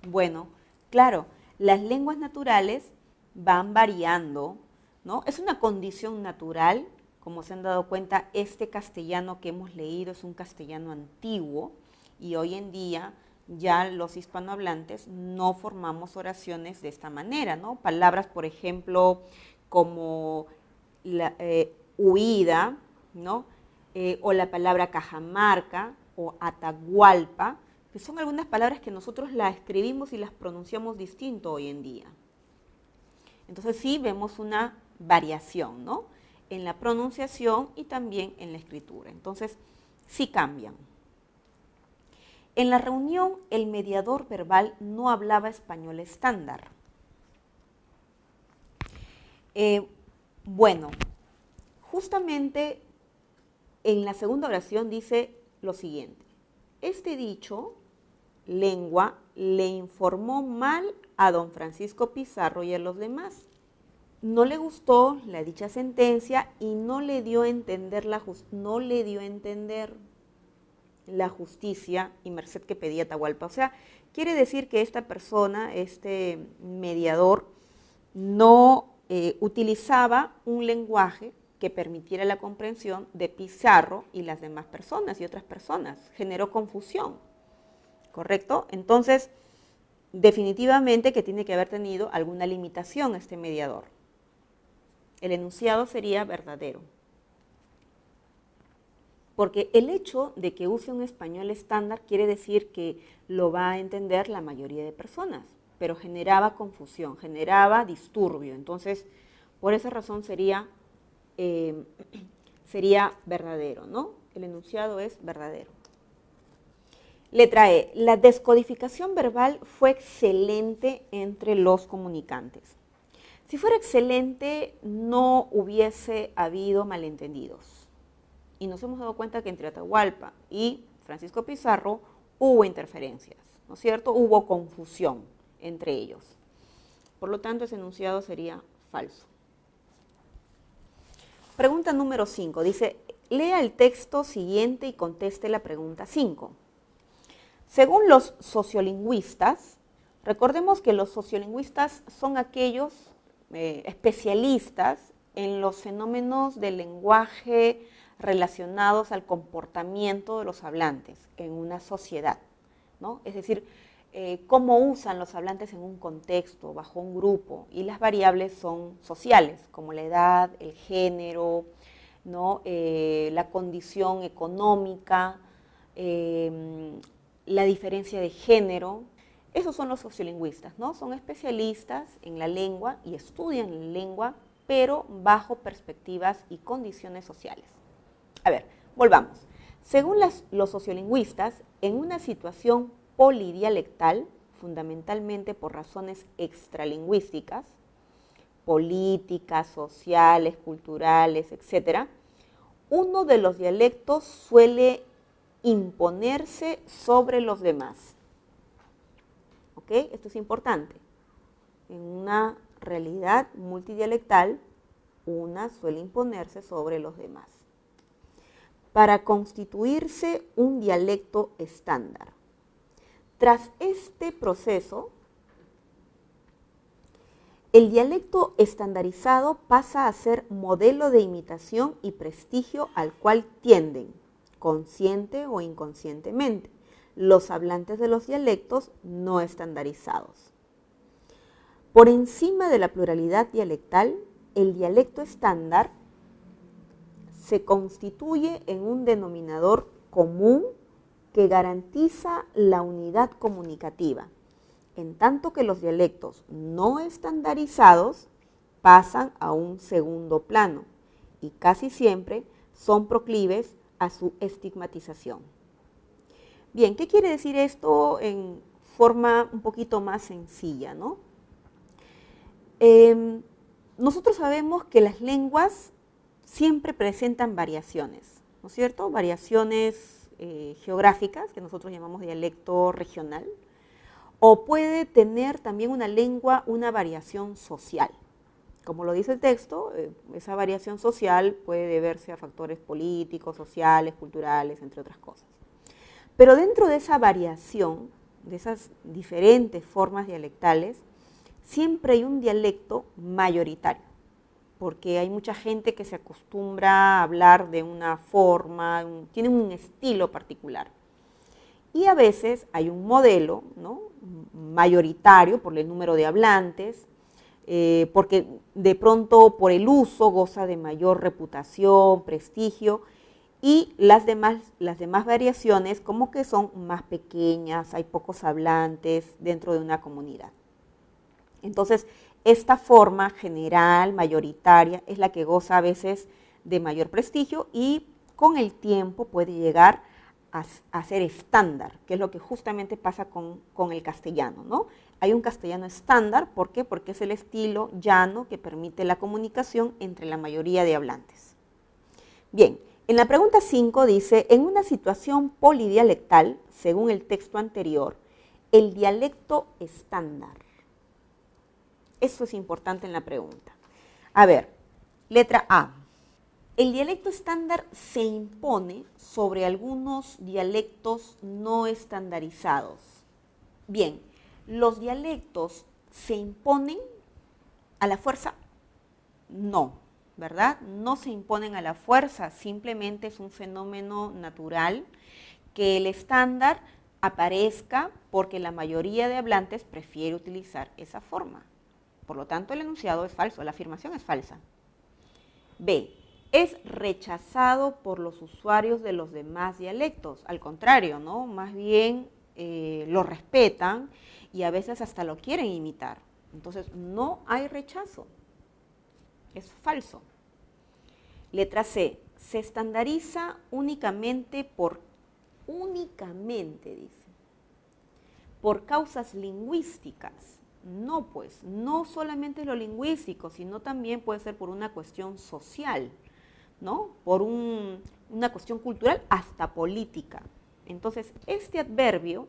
Bueno, claro, las lenguas naturales van variando, ¿no? Es una condición natural. Como se han dado cuenta, este castellano que hemos leído es un castellano antiguo y hoy en día ya los hispanohablantes no formamos oraciones de esta manera, ¿no? Palabras, por ejemplo, como huida, ¿no? O la palabra Cajamarca o Atahualpa, que son algunas palabras que nosotros las escribimos y las pronunciamos distinto hoy en día. Entonces sí vemos una variación, ¿no? En la pronunciación y también en la escritura. Entonces sí cambian. En la reunión, el mediador verbal no hablaba español estándar. Bueno, justamente en la segunda oración dice lo siguiente. Este dicho, lengua, le informó mal a don Francisco Pizarro y a los demás. No le gustó la dicha sentencia y no le dio a entender la justicia y merced que pedía Atahualpa. O sea, quiere decir que esta persona, este mediador, no utilizaba un lenguaje que permitiera la comprensión de Pizarro y las demás personas y otras personas. Generó confusión, ¿correcto? Entonces, definitivamente que tiene que haber tenido alguna limitación este mediador. El enunciado sería verdadero. Porque el hecho de que use un español estándar quiere decir que lo va a entender la mayoría de personas, pero generaba confusión, generaba disturbio. Entonces, por esa razón sería verdadero, ¿no? El enunciado es verdadero. Letra E. La descodificación verbal fue excelente entre los comunicantes. Si fuera excelente, no hubiese habido malentendidos. Y nos hemos dado cuenta que entre Atahualpa y Francisco Pizarro hubo interferencias, ¿no es cierto? Hubo confusión entre ellos. Por lo tanto, ese enunciado sería falso. Pregunta número 5. Dice, lea el texto siguiente y conteste la pregunta 5. Según los sociolingüistas, Recordemos que los sociolingüistas son aquellos especialistas en los fenómenos del lenguaje relacionados al comportamiento de los hablantes en una sociedad, ¿no? Es decir, cómo usan los hablantes en un contexto, bajo un grupo, y las variables son sociales, como la edad, el género, ¿no? La condición económica, la diferencia de género. Esos son los sociolingüistas, ¿no? Son especialistas en la lengua y estudian la lengua, pero bajo perspectivas y condiciones sociales. A ver, volvamos. Según los sociolingüistas, en una situación polidialectal, fundamentalmente por razones extralingüísticas, políticas, sociales, culturales, etc., uno de los dialectos suele imponerse sobre los demás. ¿Ok? Esto es importante. En una realidad multidialectal, una suele imponerse sobre los demás. Para constituirse un dialecto estándar. Tras este proceso, el dialecto estandarizado pasa a ser modelo de imitación y prestigio al cual tienden, consciente o inconscientemente, los hablantes de los dialectos no estandarizados. Por encima de la pluralidad dialectal, el dialecto estándar se constituye en un denominador común que garantiza la unidad comunicativa, en tanto que los dialectos no estandarizados pasan a un segundo plano y casi siempre son proclives a su estigmatización. Bien, ¿qué quiere decir esto en forma un poquito más sencilla, ¿no? Nosotros sabemos que las lenguas siempre presentan variaciones, ¿no es cierto? Variaciones geográficas, que nosotros llamamos dialecto regional, o puede tener también una lengua una variación social. Como lo dice el texto, esa variación social puede deberse a factores políticos, sociales, culturales, entre otras cosas. Pero dentro de esa variación, de esas diferentes formas dialectales, siempre hay un dialecto mayoritario, porque hay mucha gente que se acostumbra a hablar de una forma, tiene un estilo particular. Y a veces hay un modelo, ¿no?, mayoritario por el número de hablantes, porque de pronto por el uso goza de mayor reputación, prestigio, y las demás variaciones como que son más pequeñas, hay pocos hablantes dentro de una comunidad. Entonces, esta forma general, mayoritaria, es la que goza a veces de mayor prestigio y con el tiempo puede llegar a ser estándar, que es lo que justamente pasa con el castellano, ¿no? Hay un castellano estándar, ¿por qué? Porque es el estilo llano que permite la comunicación entre la mayoría de hablantes. Bien, en la pregunta 5 dice, en una situación polidialectal, según el texto anterior, el dialecto estándar. Eso es importante en la pregunta. A ver, letra A. El dialecto estándar se impone sobre algunos dialectos no estandarizados. Bien, ¿los dialectos se imponen a la fuerza? No, ¿verdad? No se imponen a la fuerza, simplemente es un fenómeno natural que el estándar aparezca porque la mayoría de hablantes prefiere utilizar esa forma. Por lo tanto, el enunciado es falso, la afirmación es falsa. B. Es rechazado por los usuarios de los demás dialectos. Al contrario, ¿no? Más bien lo respetan y a veces hasta lo quieren imitar. Entonces, no hay rechazo. Es falso. Letra C. Se estandariza únicamente, dice, por causas lingüísticas. No, pues, no solamente lo lingüístico, sino también puede ser por una cuestión social, ¿no? Por una cuestión cultural, hasta política. Entonces, este adverbio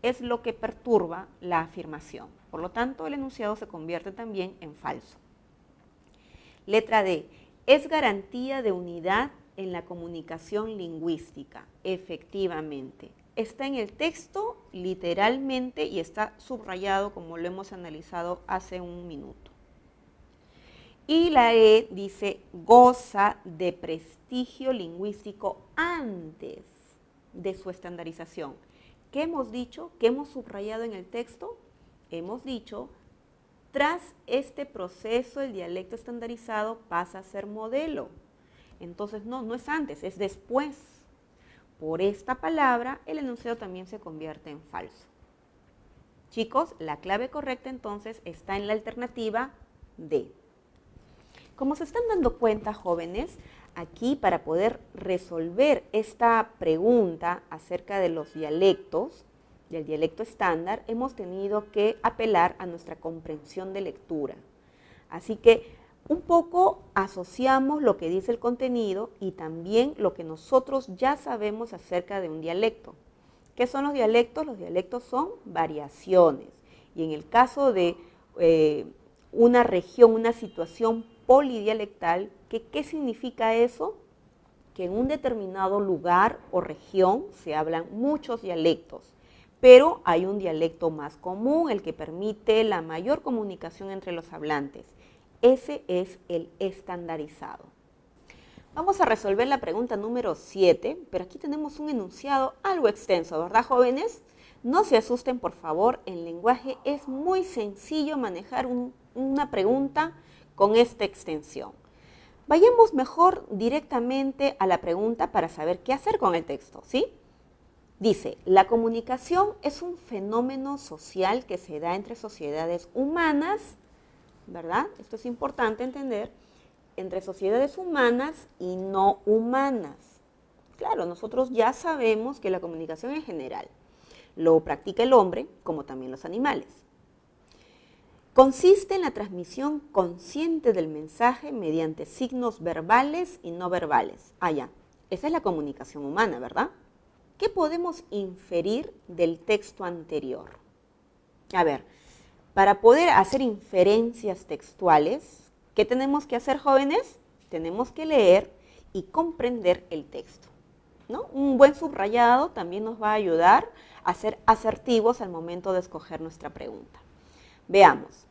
es lo que perturba la afirmación. Por lo tanto, el enunciado se convierte también en falso. Letra D. Es garantía de unidad en la comunicación lingüística. Efectivamente, está en el texto literalmente y está subrayado como lo hemos analizado hace un minuto. Y la E dice goza de prestigio lingüístico antes de su estandarización. ¿Qué hemos dicho? ¿Qué hemos subrayado en el texto? Hemos dicho, tras este proceso el dialecto estandarizado pasa a ser modelo. Entonces no es antes, es después. Por esta palabra el enunciado también se convierte en falso. Chicos, la clave correcta entonces está en la alternativa D. Como se están dando cuenta, jóvenes, aquí para poder resolver esta pregunta acerca de los dialectos, del dialecto estándar, hemos tenido que apelar a nuestra comprensión de lectura. Así que un poco asociamos lo que dice el contenido y también lo que nosotros ya sabemos acerca de un dialecto. ¿Qué son los dialectos? Los dialectos son variaciones. Y en el caso de una región, una situación polidialectal, ¿qué significa eso? Que en un determinado lugar o región se hablan muchos dialectos, pero hay un dialecto más común, el que permite la mayor comunicación entre los hablantes. Ese es el estandarizado. Vamos a resolver la pregunta número 7, pero aquí tenemos un enunciado algo extenso, ¿verdad, jóvenes? No se asusten, por favor, el lenguaje es muy sencillo manejar una pregunta con esta extensión. Vayamos mejor directamente a la pregunta para saber qué hacer con el texto, ¿sí? Dice, la comunicación es un fenómeno social que se da entre sociedades humanas, ¿verdad? Esto es importante entender, entre sociedades humanas y no humanas. Claro, nosotros ya sabemos que la comunicación en general lo practica el hombre, como también los animales. Consiste en la transmisión consciente del mensaje mediante signos verbales y no verbales. Ya, esa es la comunicación humana, ¿verdad? ¿Qué podemos inferir del texto anterior? A ver, para poder hacer inferencias textuales, ¿qué tenemos que hacer, jóvenes? Tenemos que leer y comprender el texto, ¿no? Un buen subrayado también nos va a ayudar a ser asertivos al momento de escoger nuestra pregunta. Veamos.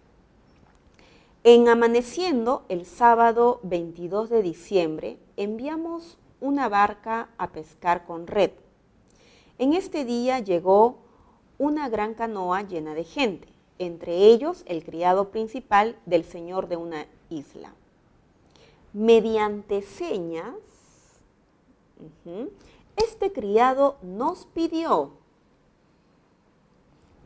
En Amaneciendo, el sábado 22 de diciembre, enviamos una barca a pescar con red. En este día llegó una gran canoa llena de gente, entre ellos el criado principal del señor de una isla. Mediante señas, este criado nos pidió,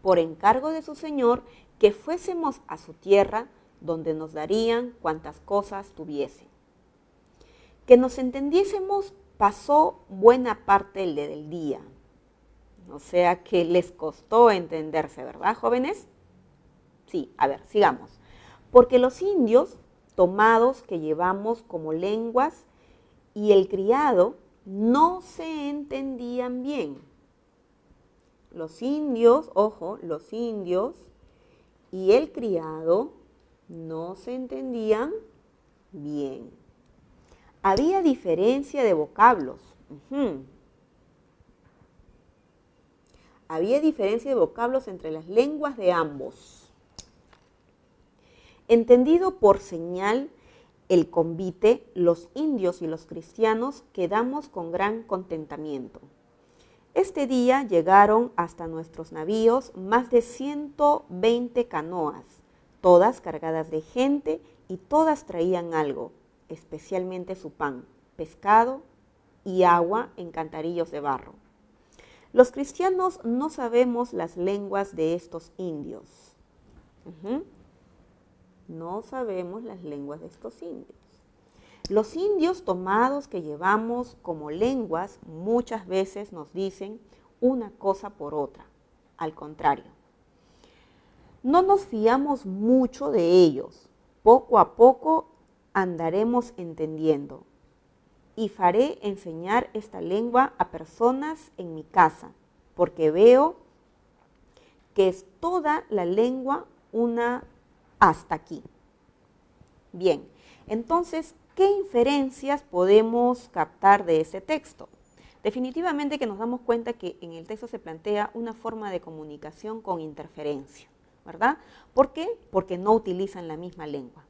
por encargo de su señor, que fuésemos a su tierra, donde nos darían cuantas cosas tuviese. Que nos entendiésemos pasó buena parte del día. O sea que les costó entenderse, ¿verdad, jóvenes? Sí, a ver, sigamos. Porque los indios tomados que llevamos como lenguas y el criado no se entendían bien. Los indios, ojo, los indios y el criado no se entendían bien. Había diferencia de vocablos. Había diferencia de vocablos entre las lenguas de ambos. Entendido por señal el convite, los indios y los cristianos quedamos con gran contentamiento. Este día llegaron hasta nuestros navíos más de 120 canoas, todas cargadas de gente y todas traían algo, especialmente su pan, pescado y agua en cantarillos de barro. Los cristianos no sabemos las lenguas de estos indios. No sabemos las lenguas de estos indios. Los indios tomados que llevamos como lenguas muchas veces nos dicen una cosa por otra. Al contrario, no nos fiamos mucho de ellos. Poco a poco andaremos entendiendo. Y faré enseñar esta lengua a personas en mi casa, porque veo que es toda la lengua una hasta aquí. Bien, entonces, ¿qué inferencias podemos captar de ese texto? Definitivamente que nos damos cuenta que en el texto se plantea una forma de comunicación con interferencia, ¿verdad? ¿Por qué? Porque no utilizan la misma lengua.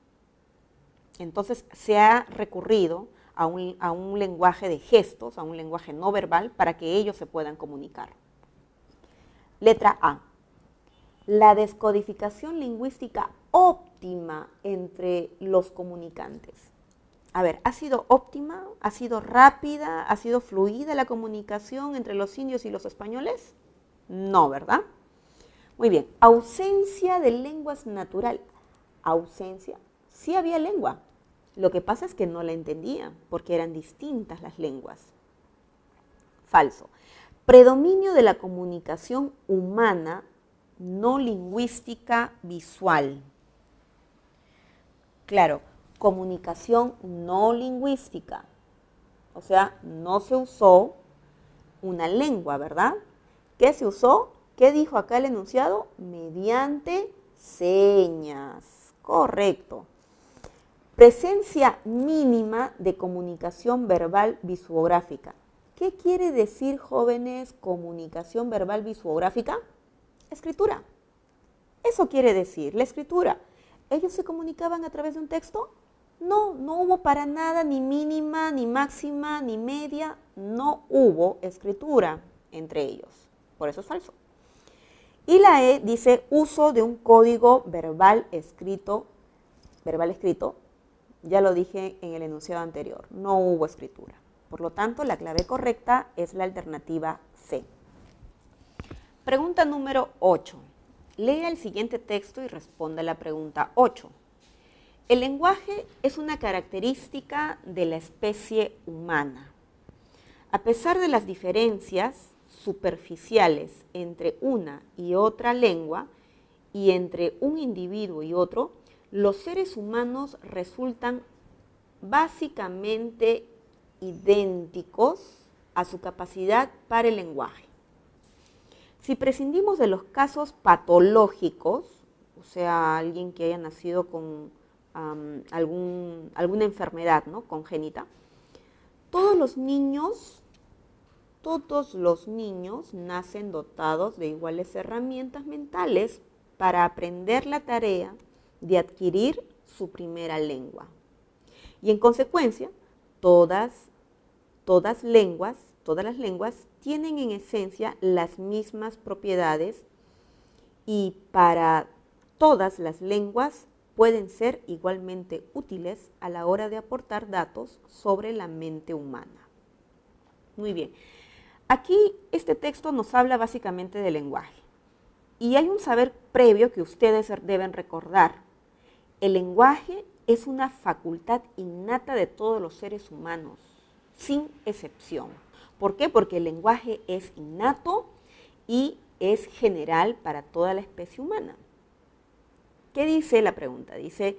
Entonces se ha recurrido a un lenguaje de gestos, a un lenguaje no verbal, para que ellos se puedan comunicar. Letra A. La descodificación lingüística óptima entre los comunicantes. A ver, ¿ha sido óptima? ¿Ha sido rápida? ¿Ha sido fluida la comunicación entre los indios y los españoles? No, ¿verdad? Muy bien. Ausencia de lenguas natural. Ausencia. Sí había lengua. Lo que pasa es que no la entendían porque eran distintas las lenguas. Falso. Predominio de la comunicación humana no lingüística visual. Claro, comunicación no lingüística. O sea, no se usó una lengua, ¿verdad? ¿Qué se usó? ¿Qué dijo acá el enunciado? Mediante señas. Correcto. Presencia mínima de comunicación verbal visuográfica. ¿Qué quiere decir, jóvenes, comunicación verbal visuográfica? Escritura. Eso quiere decir, la escritura. ¿Ellos se comunicaban a través de un texto? No, no hubo para nada ni mínima, ni máxima, ni media. No hubo escritura entre ellos. Por eso es falso. Y la E dice uso de un código verbal escrito. Ya lo dije en el enunciado anterior, no hubo escritura. Por lo tanto, la clave correcta es la alternativa C. Pregunta número 8. Lea el siguiente texto y responda a la pregunta 8. El lenguaje es una característica de la especie humana. A pesar de las diferencias superficiales entre una y otra lengua y entre un individuo y otro, los seres humanos resultan básicamente idénticos a su capacidad para el lenguaje. Si prescindimos de los casos patológicos, o sea, alguien que haya nacido con alguna enfermedad, ¿no?, congénita, todos los niños nacen dotados de iguales herramientas mentales para aprender la tarea de adquirir su primera lengua. Y en consecuencia, todas las lenguas tienen en esencia las mismas propiedades y para todas las lenguas pueden ser igualmente útiles a la hora de aportar datos sobre la mente humana. Muy bien. Aquí este texto nos habla básicamente del lenguaje. Y hay un saber previo que ustedes deben recordar. El lenguaje es una facultad innata de todos los seres humanos, sin excepción. ¿Por qué? Porque el lenguaje es innato y es general para toda la especie humana. ¿Qué dice la pregunta? Dice,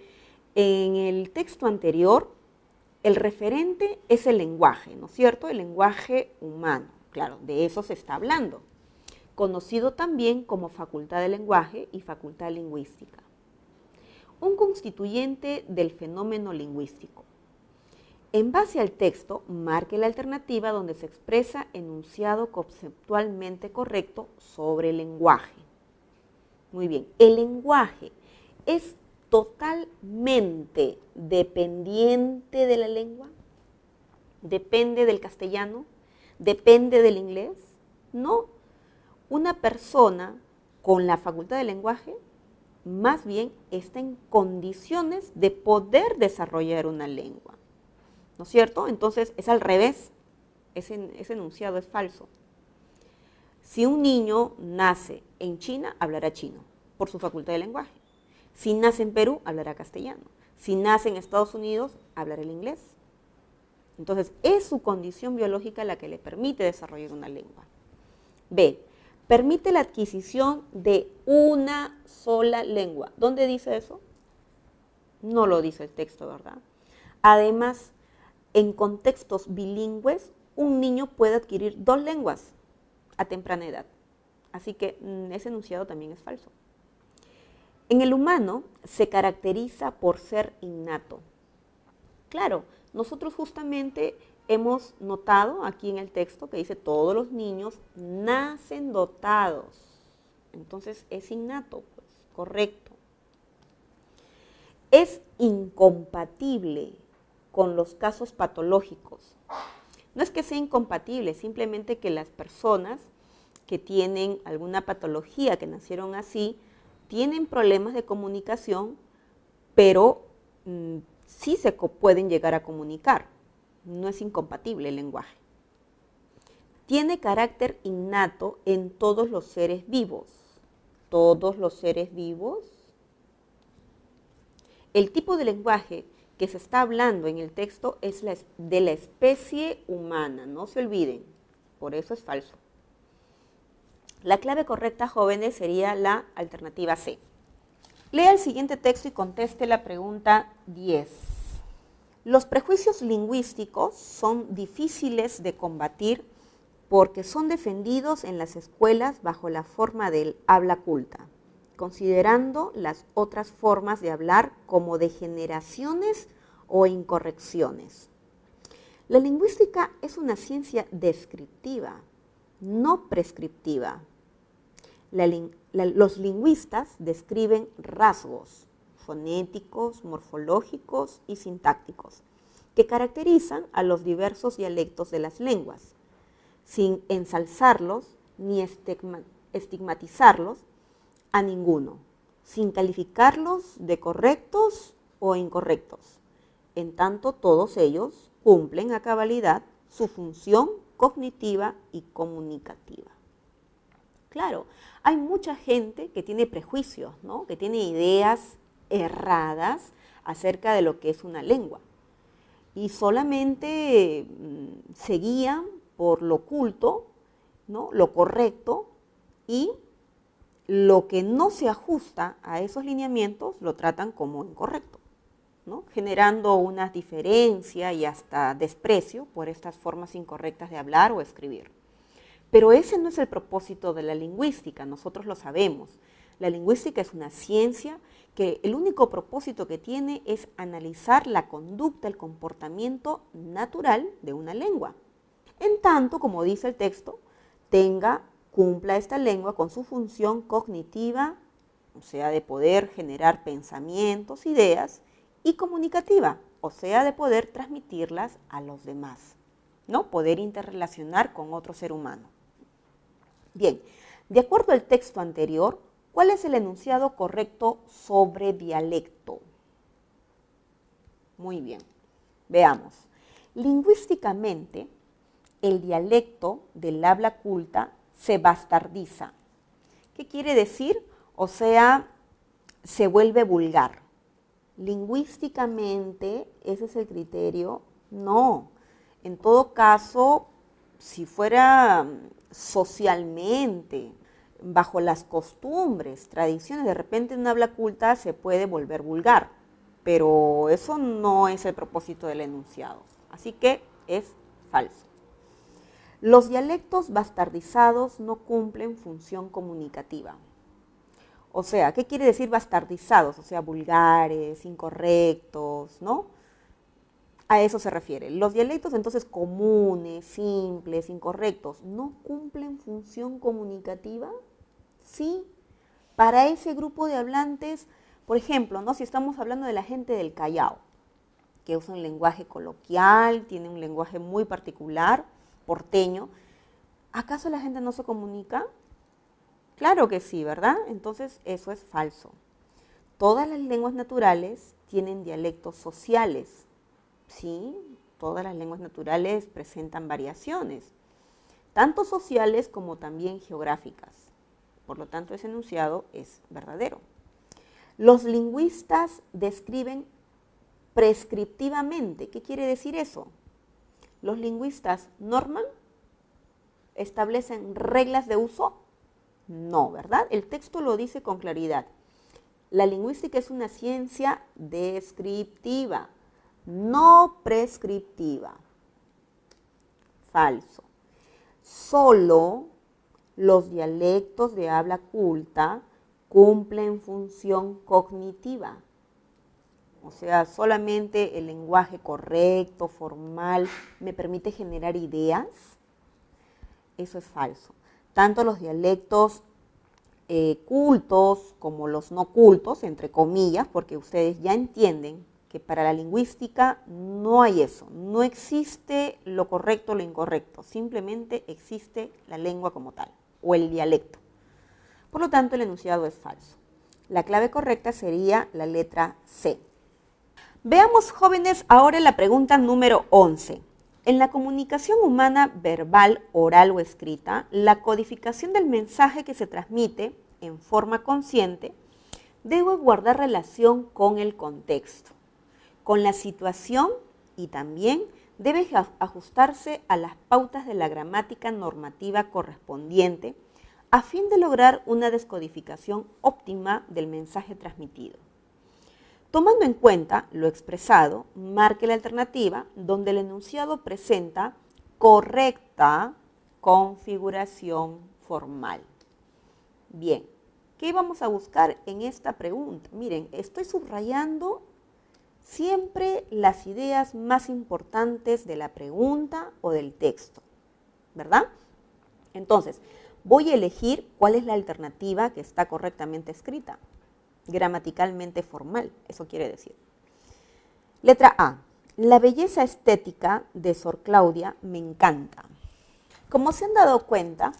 en el texto anterior, el referente es el lenguaje, ¿no es cierto? El lenguaje humano, claro, de eso se está hablando. Conocido también como facultad de lenguaje y facultad lingüística. Un constituyente del fenómeno lingüístico. En base al texto, marque la alternativa donde se expresa enunciado conceptualmente correcto sobre el lenguaje. Muy bien, el lenguaje es totalmente dependiente de la lengua, depende del castellano, depende del inglés. No, una persona con la facultad de lenguaje más bien está en condiciones de poder desarrollar una lengua, ¿no es cierto? Entonces es al revés, ese enunciado es falso. Si un niño nace en China, hablará chino por su facultad de lenguaje. Si nace en Perú, hablará castellano. Si nace en Estados Unidos, hablará el inglés. Entonces es su condición biológica la que le permite desarrollar una lengua. B. Permite la adquisición de una sola lengua. ¿Dónde dice eso? No lo dice el texto, ¿verdad? Además, en contextos bilingües, un niño puede adquirir 2 lenguas a temprana edad. Así que ese enunciado también es falso. En el humano se caracteriza por ser innato. Claro, nosotros justamente hemos notado aquí en el texto que dice todos los niños nacen dotados. Entonces es innato, pues, correcto. Es incompatible con los casos patológicos. No es que sea incompatible, simplemente que las personas que tienen alguna patología, que nacieron así, tienen problemas de comunicación, pero sí se pueden llegar a comunicar. No es incompatible el lenguaje. Tiene carácter innato en todos los seres vivos. Todos los seres vivos. El tipo de lenguaje que se está hablando en el texto es de la especie humana, no se olviden, por eso es falso. La clave correcta, jóvenes, sería la alternativa C. Lea el siguiente texto y conteste la pregunta 10. Los prejuicios lingüísticos son difíciles de combatir porque son defendidos en las escuelas bajo la forma del habla culta, considerando las otras formas de hablar como degeneraciones o incorrecciones. La lingüística es una ciencia descriptiva, no prescriptiva. Los lingüistas describen rasgos fonéticos, morfológicos y sintácticos que caracterizan a los diversos dialectos de las lenguas, sin ensalzarlos ni estigmatizarlos a ninguno, sin calificarlos de correctos o incorrectos, en tanto todos ellos cumplen a cabalidad su función cognitiva y comunicativa. Claro, hay mucha gente que tiene prejuicios, ¿no? Que tiene ideas erradas acerca de lo que es una lengua y solamente se guían por lo culto, ¿no? Lo correcto, y lo que no se ajusta a esos lineamientos lo tratan como incorrecto, ¿no? Generando una diferencia y hasta desprecio por estas formas incorrectas de hablar o escribir. Pero ese no es el propósito de la lingüística, nosotros lo sabemos. La lingüística es una ciencia que el único propósito que tiene es analizar la conducta, el comportamiento natural de una lengua. En tanto, como dice el texto, cumpla esta lengua con su función cognitiva, o sea, de poder generar pensamientos, ideas, y comunicativa, o sea, de poder transmitirlas a los demás, ¿no? Poder interrelacionar con otro ser humano. Bien, de acuerdo al texto anterior, ¿cuál es el enunciado correcto sobre dialecto? Muy bien, veamos. Lingüísticamente, el dialecto del habla culta se bastardiza. ¿Qué quiere decir? O sea, se vuelve vulgar. Lingüísticamente, ese es el criterio. No, en todo caso, si fuera socialmente, bajo las costumbres, tradiciones, de repente un habla culta se puede volver vulgar, pero eso no es el propósito del enunciado, así que es falso. Los dialectos bastardizados no cumplen función comunicativa. O sea, ¿qué quiere decir bastardizados? O sea, vulgares, incorrectos, ¿no? A eso se refiere. Los dialectos entonces comunes, simples, incorrectos, ¿no cumplen función comunicativa? Sí. Para ese grupo de hablantes, por ejemplo, ¿no? Si estamos hablando de la gente del Callao, que usa un lenguaje coloquial, tiene un lenguaje muy particular, porteño, ¿acaso la gente no se comunica? Claro que sí, ¿verdad? Entonces eso es falso. Todas las lenguas naturales tienen dialectos sociales, ¿sí? Todas las lenguas naturales presentan variaciones, tanto sociales como también geográficas. Por lo tanto, ese enunciado es verdadero. Los lingüistas describen prescriptivamente. ¿Qué quiere decir eso? Los lingüistas norman, establecen reglas de uso. No, ¿verdad? El texto lo dice con claridad. La lingüística es una ciencia descriptiva, no prescriptiva. Falso. Solo los dialectos de habla culta cumplen función cognitiva. O sea, solamente el lenguaje correcto, formal, me permite generar ideas. Eso es falso. Tanto los dialectos cultos como los no cultos, entre comillas, porque ustedes ya entienden que para la lingüística no hay eso, no existe lo correcto o lo incorrecto, simplemente existe la lengua como tal, o el dialecto. Por lo tanto, el enunciado es falso. La clave correcta sería la letra C. Veamos, jóvenes, ahora la pregunta número 11. En la comunicación humana verbal, oral o escrita, la codificación del mensaje que se transmite en forma consciente debe guardar relación con el contexto, con la situación y también debe ajustarse a las pautas de la gramática normativa correspondiente a fin de lograr una descodificación óptima del mensaje transmitido. Tomando en cuenta lo expresado, marque la alternativa donde el enunciado presenta correcta configuración formal. Bien, ¿qué vamos a buscar en esta pregunta? Miren, estoy subrayando siempre las ideas más importantes de la pregunta o del texto, ¿verdad? Entonces, voy a elegir cuál es la alternativa que está correctamente escrita. Gramaticalmente formal, eso quiere decir. Letra A. La belleza estética de Sor Claudia me encanta. Como se han dado cuenta,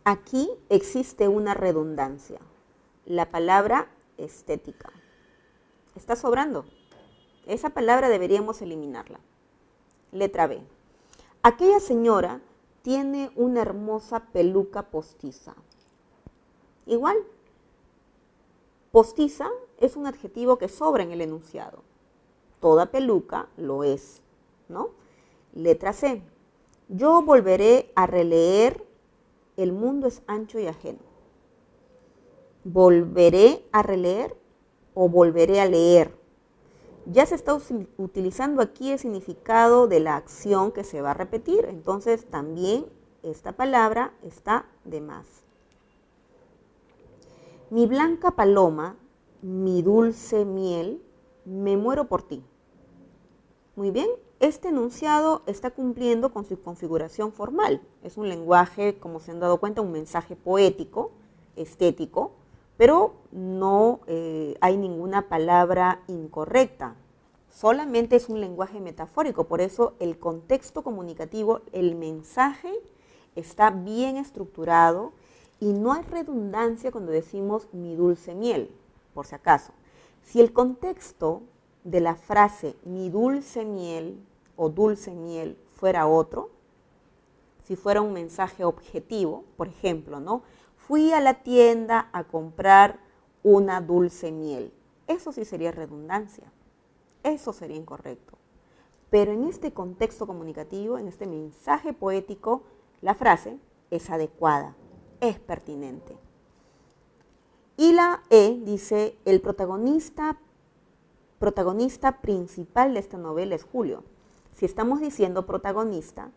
aquí existe una redundancia. La palabra estética. Está sobrando. Esa palabra deberíamos eliminarla. Letra B. Aquella señora tiene una hermosa peluca postiza. Igual. Postiza es un adjetivo que sobra en el enunciado. Toda peluca lo es, ¿no? Letra C. Yo volveré a releer El mundo es ancho y ajeno. ¿Volveré a releer o volveré a leer? Ya se está utilizando aquí el significado de la acción que se va a repetir, entonces también esta palabra está de más. Mi blanca paloma, mi dulce miel, me muero por ti. Muy bien, este enunciado está cumpliendo con su configuración formal. Es un lenguaje, como se han dado cuenta, un mensaje poético, estético, pero no hay ninguna palabra incorrecta. Solamente es un lenguaje metafórico, por eso el contexto comunicativo, el mensaje está bien estructurado y no hay redundancia cuando decimos mi dulce miel, por si acaso. Si el contexto de la frase mi dulce miel o dulce miel fuera otro, si fuera un mensaje objetivo, por ejemplo, ¿no? Fui a la tienda a comprar una dulce miel. Eso sí sería redundancia. Eso sería incorrecto. Pero en este contexto comunicativo, en este mensaje poético, la frase es adecuada, es pertinente. Y la E dice, el protagonista principal de esta novela es Julio. Si estamos diciendo protagonista,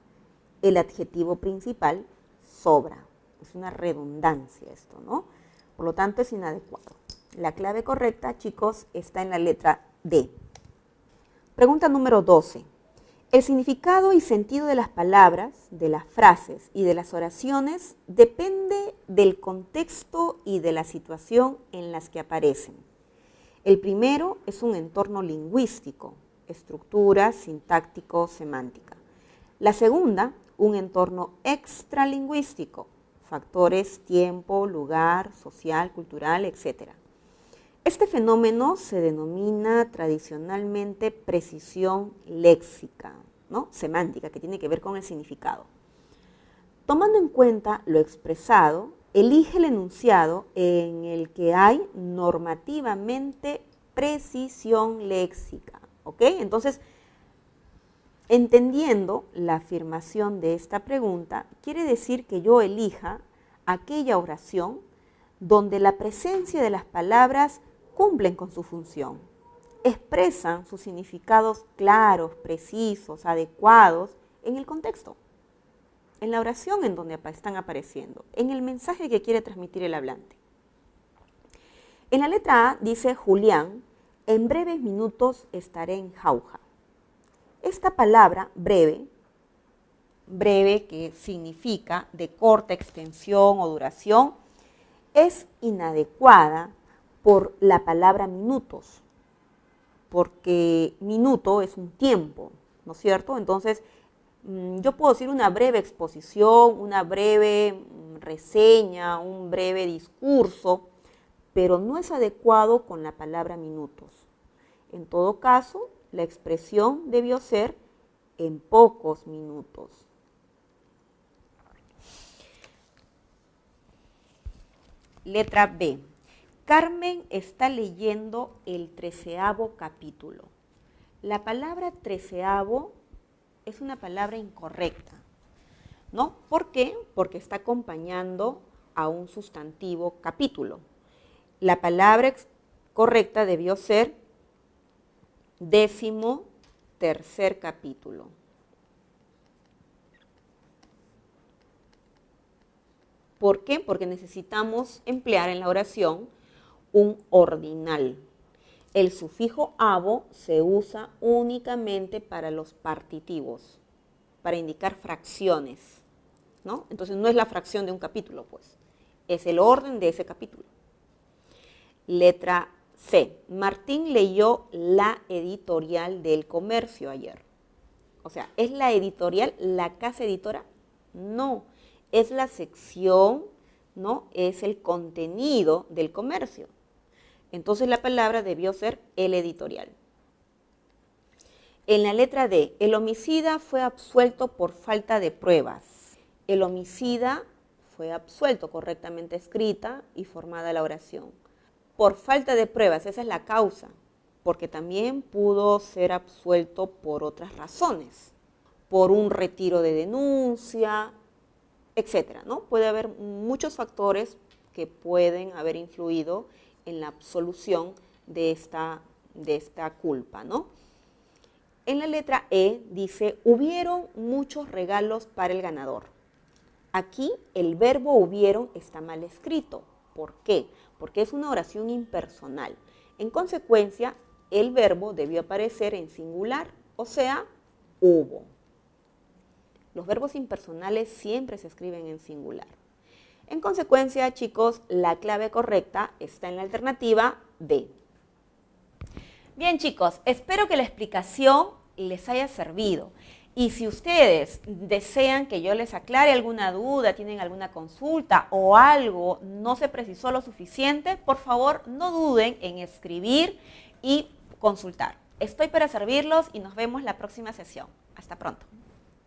el adjetivo principal sobra. Es una redundancia esto, ¿no? Por lo tanto, es inadecuado. La clave correcta, chicos, está en la letra D. Pregunta número 12. El significado y sentido de las palabras, de las frases y de las oraciones depende del contexto y de la situación en las que aparecen. El primero es un entorno lingüístico, estructura, sintáctico, semántica. La segunda, un entorno extralingüístico, factores tiempo, lugar, social, cultural, etc. Este fenómeno se denomina tradicionalmente precisión léxica, ¿no? Semántica, que tiene que ver con el significado. Tomando en cuenta lo expresado, elige el enunciado en el que hay normativamente precisión léxica, ¿ok? Entonces, entendiendo la afirmación de esta pregunta, quiere decir que yo elija aquella oración donde la presencia de las palabras cumplen con su función, expresan sus significados claros, precisos, adecuados en el contexto, en la oración en donde están apareciendo, en el mensaje que quiere transmitir el hablante. En la letra A dice Julián En breves minutos estaré en Jauja. Esta palabra breve, que significa de corta extensión o duración, es inadecuada por la palabra minutos, porque minuto es un tiempo, ¿no es cierto? Entonces, yo puedo decir una breve exposición, una breve reseña, un breve discurso, pero no es adecuado con la palabra minutos. En todo caso, la expresión debió ser en pocos minutos. Letra B. Carmen está leyendo el 13º capítulo. La palabra 13º es una palabra incorrecta, ¿no? ¿Por qué? Porque está acompañando a un sustantivo capítulo. La palabra correcta debió ser 13º capítulo. ¿Por qué? Porque necesitamos emplear en la oración un ordinal. El sufijo avo se usa únicamente para los partitivos, para indicar fracciones, ¿no? Entonces no es la fracción de un capítulo, pues, es el orden de ese capítulo. Letra C. Martín leyó la editorial del Comercio ayer. O sea, ¿es la editorial la casa editora? No, es la sección, ¿no? Es el contenido del Comercio. Entonces la palabra debió ser el editorial. En la letra D, el homicida fue absuelto por falta de pruebas. El homicida fue absuelto, correctamente escrita y formada la oración. Por falta de pruebas, esa es la causa, porque también pudo ser absuelto por otras razones, por un retiro de denuncia, etcétera, ¿no? Puede haber muchos factores que pueden haber influido en la absolución de esta culpa, ¿no? En la letra E dice, hubieron muchos regalos para el ganador. Aquí el verbo hubieron está mal escrito. ¿Por qué? Porque es una oración impersonal. En consecuencia, el verbo debió aparecer en singular, o sea, hubo. Los verbos impersonales siempre se escriben en singular. En consecuencia, chicos, la clave correcta está en la alternativa D. Bien, chicos, espero que la explicación les haya servido. Y si ustedes desean que yo les aclare alguna duda, tienen alguna consulta o algo no se precisó lo suficiente, por favor no duden en escribir y consultar. Estoy para servirlos y nos vemos la próxima sesión. Hasta pronto.